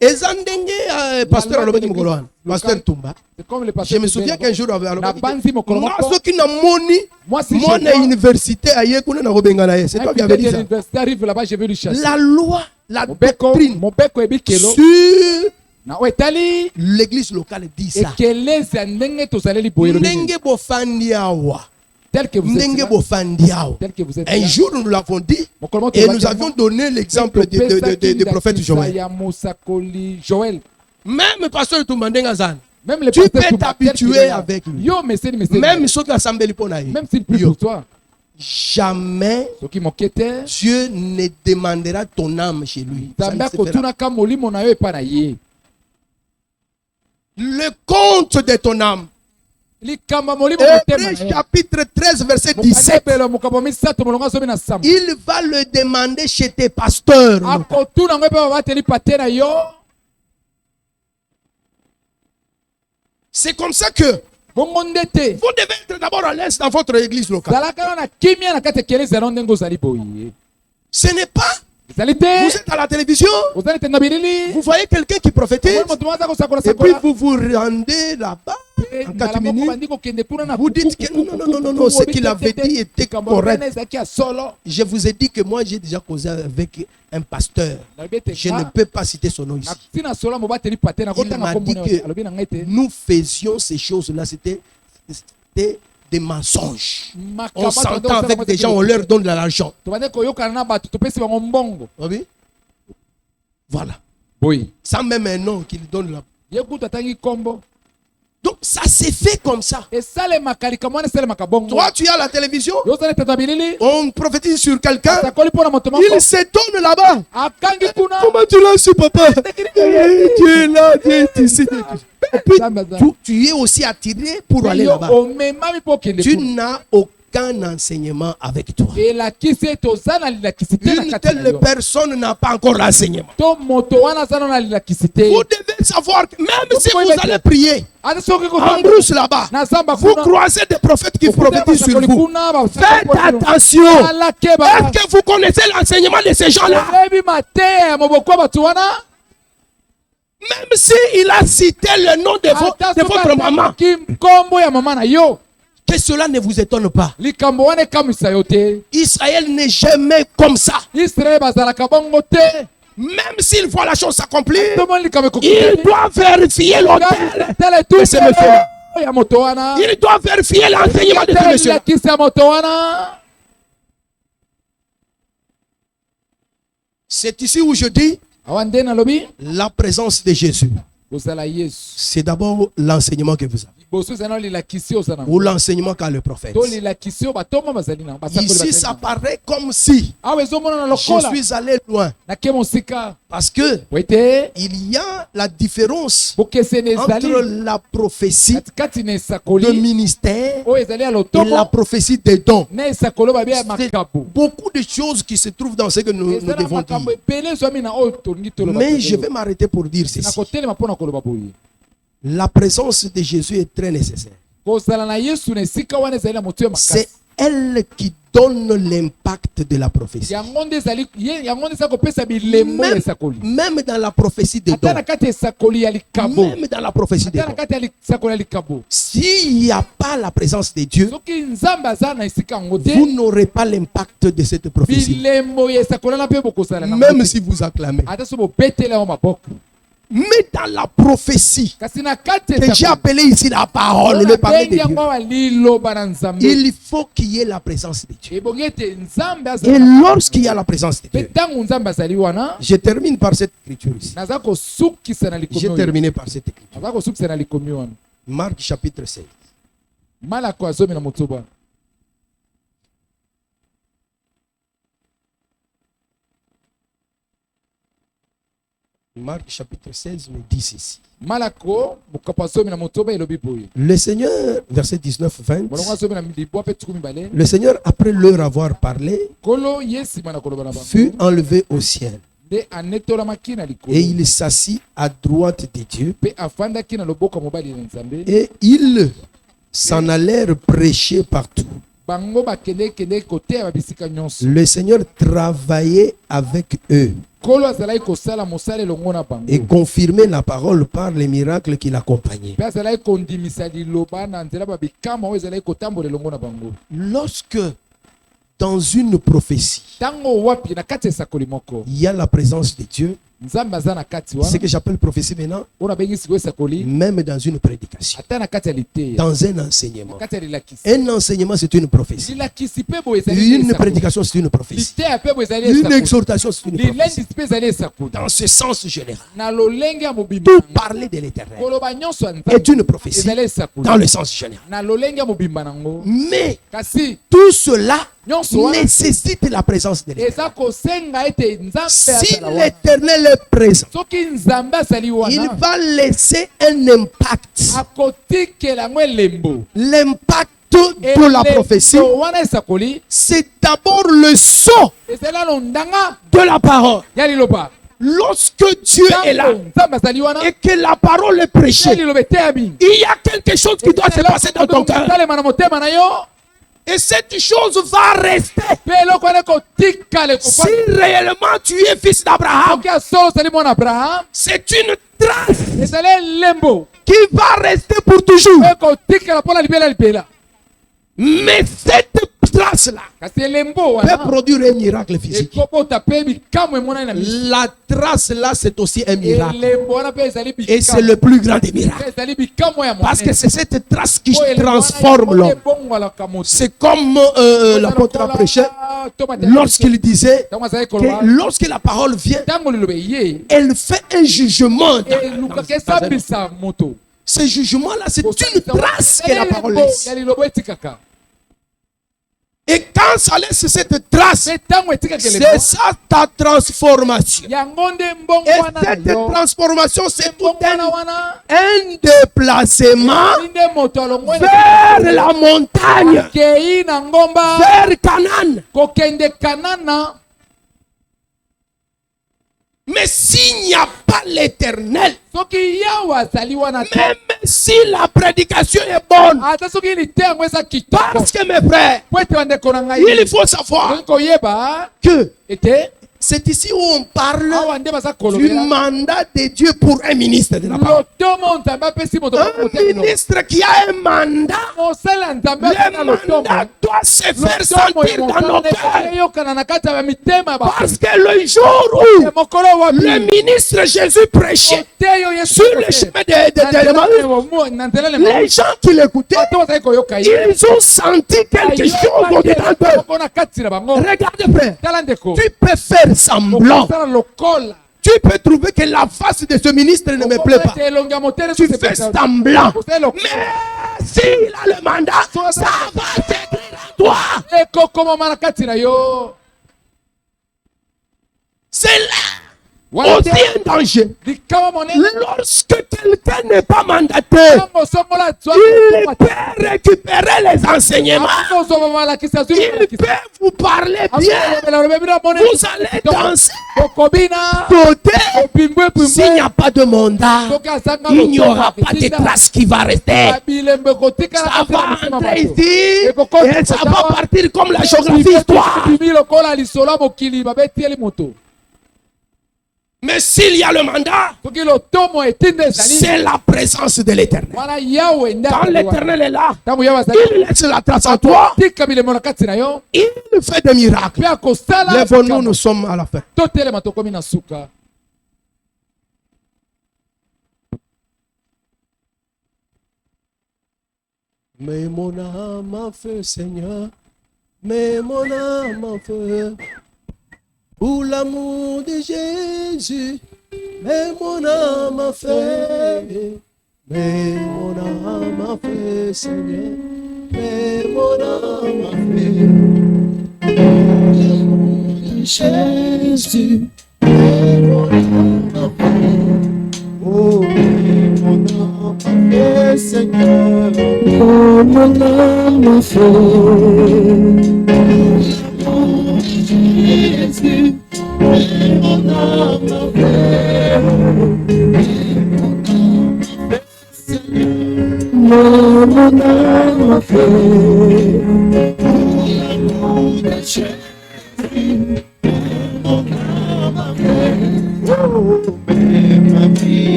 Speaker 1: Eza ndenge pasteur alobaki mokolo wana, pasteur Tumba.
Speaker 2: C'est comme le
Speaker 1: Je
Speaker 2: pasteur
Speaker 1: me souviens qu'un jour
Speaker 2: na banzi mokolo
Speaker 1: moi
Speaker 2: moko
Speaker 1: soki na moni
Speaker 2: moi si
Speaker 1: mona université aye kuna na kobengana ye. C'est toi qui avais dit ça.
Speaker 2: l'université arrive là-bas, je vais lui chasser.
Speaker 1: La loi, la
Speaker 2: Mobeko
Speaker 1: doctrine
Speaker 2: mobeko ebikelo
Speaker 1: sur
Speaker 2: na etali
Speaker 1: l'église locale dit ça.
Speaker 2: ekeleza ndenge tozaleli boye lobi
Speaker 1: Ndenge bofandi awa.
Speaker 2: tel que vous
Speaker 1: Ndenge
Speaker 2: êtes là,
Speaker 1: bofandi awa.
Speaker 2: tel que vous êtes
Speaker 1: Un
Speaker 2: là.
Speaker 1: jour nous l'avons dit
Speaker 2: Mokolo moko
Speaker 1: et
Speaker 2: tozalaki
Speaker 1: nous avions
Speaker 2: yango.
Speaker 1: donné l'exemple de prophète Joël.
Speaker 2: ya Mosakoli Joël.
Speaker 1: Même pasteur Tumbandenga Zan.
Speaker 2: Même le
Speaker 1: Tu
Speaker 2: pasteur
Speaker 1: peux
Speaker 2: Touma, tel
Speaker 1: t'habituer
Speaker 2: qu'il est là.
Speaker 1: avec lui.
Speaker 2: Yo meseni
Speaker 1: Même ceux qui assemblent pour naïe.
Speaker 2: même s'il prie pour toi.
Speaker 1: Jamais
Speaker 2: Soki mokete
Speaker 1: Dieu ne demandera ton âme chez lui. Ça ne
Speaker 2: nzambe
Speaker 1: se fera.
Speaker 2: akotunaka molimo na yo epai na ye.
Speaker 1: Le compte de ton âme.
Speaker 2: Likambo molimo motema
Speaker 1: Hébreux
Speaker 2: na ye.
Speaker 1: chapitre 13 verset 17.
Speaker 2: Mokandepelo mokambo misato molongo azomi na sambo.
Speaker 1: Il va le demander chez tes pasteurs.
Speaker 2: Akotuna ngo epai babateli pate na yo.
Speaker 1: C'est comme ça que
Speaker 2: Bongo ndete
Speaker 1: vous devez être d'abord à l'aise dans votre église locale.
Speaker 2: zalaka na kimia na kati ya keleza na ndenge ozali boye.
Speaker 1: Ce n'est pas,
Speaker 2: Ezali te
Speaker 1: vous êtes à la télévision,
Speaker 2: ozali te na bilili.
Speaker 1: vous voyez quelqu'un qui prophétise,
Speaker 2: Omoni moto moko aza kosakola
Speaker 1: et puis
Speaker 2: sakola.
Speaker 1: vous vous rendez là-bas en 4 minutes. Vous dites que non, ce qu'il avait dit était correct. Je vous ai dit que moi j'ai déjà causé avec un pasteur. Je ne peux pas citer son nom ici. Il m'a dit que nous faisions ces choses-là, c'était des mensonges. On s'entend avec des gens, on leur donne de l'argent. Oui? Voilà.
Speaker 2: Oui.
Speaker 1: Sans même un nom qu'il donne là.
Speaker 2: Yekuta tangi kombo.
Speaker 1: Donc ça s'est fait comme ça. Toi, tu es à la télévision, on prophétise sur quelqu'un, il s'étonne là-bas. Comment tu l'as su, papa? Tu es là, tu es ici. Et puis, tu es aussi attiré pour aller là-bas. Tu n'as aucun enseignement avec toi. Une telle personne n'a pas encore l'enseignement. Vous devez savoir que même si vous allez prier en brousse là-bas, vous croisez des prophètes qui prophétisent sur vous. Faites attention. Est-ce que vous connaissez l'enseignement de ces gens-là? Même s'il a cité le nom de votre maman, que cela ne vous étonne pas. Israël n'est jamais comme ça. Même s'il voit la chose s'accomplir, il doit vérifier l'autel. Il doit vérifier l'enseignement de ce monsieur. C'est ici où je dis la présence de Jésus. C'est d'abord l'enseignement que vous avez. Ou l'enseignement qu'a le prophète. Ici, ça paraît comme si je suis allé loin. Parce que il y a la différence entre la prophétie de ministère et la prophétie des dons. C'est beaucoup de choses qui se trouvent dans ce que nous devons dire. Mais je vais m'arrêter pour dire ceci. La présence de Jésus est très nécessaire. C'est elle qui donne l'impact de la prophétie. Même dans la prophétie des dons. Même dans la prophétie des dons. S'il n'y a pas la présence de Dieu, vous n'aurez pas l'impact de cette prophétie. Même si vous acclamez. Mais dans la prophétie, que j'ai appelé ici la parole, le parler de Dieu, il faut qu'il y ait la présence de Dieu. Et lorsqu'il y a la présence de Dieu, je termine par cette écriture ici. J'ai terminé par cette écriture. Marc chapitre 16. Marc chapitre 16 me dit ceci.
Speaker 2: Malako,
Speaker 1: Le Seigneur, verset 19-20, le Seigneur, après leur avoir parlé, fut enlevé au ciel. Et il s'assit à droite de Dieu. Et ils s'en allèrent prêcher partout. Le Seigneur travaillait avec eux et confirmait la parole par les miracles qui l'accompagnaient. Lorsque dans une prophétie, il y a la présence de Dieu, ce que j'appelle prophétie maintenant, même dans une prédication, dans un enseignement. Un enseignement, c'est une prophétie. Une prédication, c'est une prophétie. Une exhortation, c'est une prophétie. Dans ce sens général, tout parler de l'Éternel est une prophétie dans le sens général. Mais tout cela nécessite la présence de l'Éternel. Si l'Éternel est présent, il va laisser un impact. L'impact de la prophétie, c'est d'abord le son de la parole. Lorsque Dieu est là et que la parole est prêchée, il y a quelque chose qui doit se passer dans ton cœur. Et cette chose va rester. Si réellement tu es fils d'Abraham, c'est une trace qui va rester pour toujours. Mais cette trace-là peut produire un miracle physique. La trace-là, c'est aussi un miracle. Et c'est le plus grand des miracles. Parce que c'est cette trace qui transforme l'homme. C'est comme l'apôtre a prêché lorsqu'il disait que lorsque la parole vient, elle fait un jugement. Ce jugement-là, c'est une trace que la parole laisse. Et quand ça laisse cette trace, c'est ça ta transformation. Et cette transformation, c'est tout un déplacement vers la montagne, vers Canaan. Mais s'il n'y a pas l'Éternel, même si la prédication est bonne, parce que mes frères, il faut savoir que c'est ici où on parle du mandat de Dieu pour un ministre de la parole. Un ministre qui a un mandat, le mandat doit se faire sentir dans nos cœurs. Parce que le jour où le ministre Jésus prêchait sur le chemin de les gens qui l'écoutaient, ils ont senti quelque chose au-dedans d'eux. Regarde, frère, tu peux faire semblant. Tu peux trouver que la face de ce ministre ne me plaît pas. Tu fais semblant. Mais s'il a le mandat, ça va s'écrire à toi. C'est là aussi un danger. Lorsque quelqu'un n'est pas mandaté, il peut récupérer les enseignements. Il peut vous parler bien. Vous allez danser, sauter. S'il n'y a pas de mandat, il n'y aura pas de trace qui va rester. Ça va entrer ici et ça va partir comme la géographie histoire. Mais s'il y a le mandat, c'est la présence de l'Éternel. Quand l'Éternel est là, il laisse la trace en toi. Il fait des miracles. Lèvons-nous, nous sommes à la fin. Mais mon âme a fait, Seigneur, mais mon âme a fait. Pour l'amour de Jésus, mais mon âme a fait, mais mon âme a fait, Seigneur, mais mon âme a fait. Pour l'amour de Jésus, mais mon âme a fait.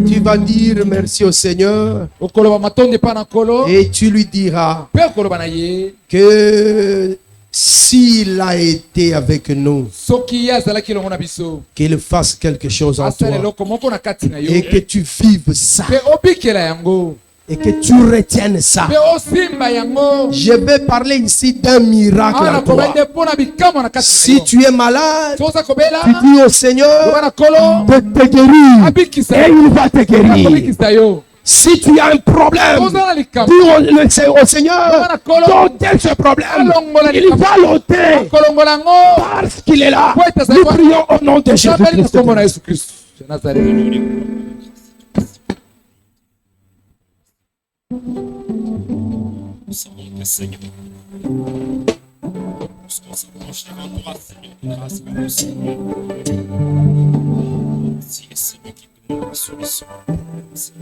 Speaker 1: Tu vas dire merci au Seigneur et tu lui diras que s'il a été avec nous, qu'il fasse quelque chose en toi et que tu vives ça et que tu retiennes ça. Je vais parler ici d'un miracle à toi. Si tu es malade, tu dis au Seigneur de te guérir et il va te guérir. Si tu as un problème, dis au Seigneur d'ôter ce problème. Il va l'ôter parce qu'il est là. Nous prions au nom de Jésus-Christ.
Speaker 3: Seigneur. Nous sommes devant toi, Seigneur. Grâce à nous, Seigneur. Si c'est Seigneur qui donne la solution, c'est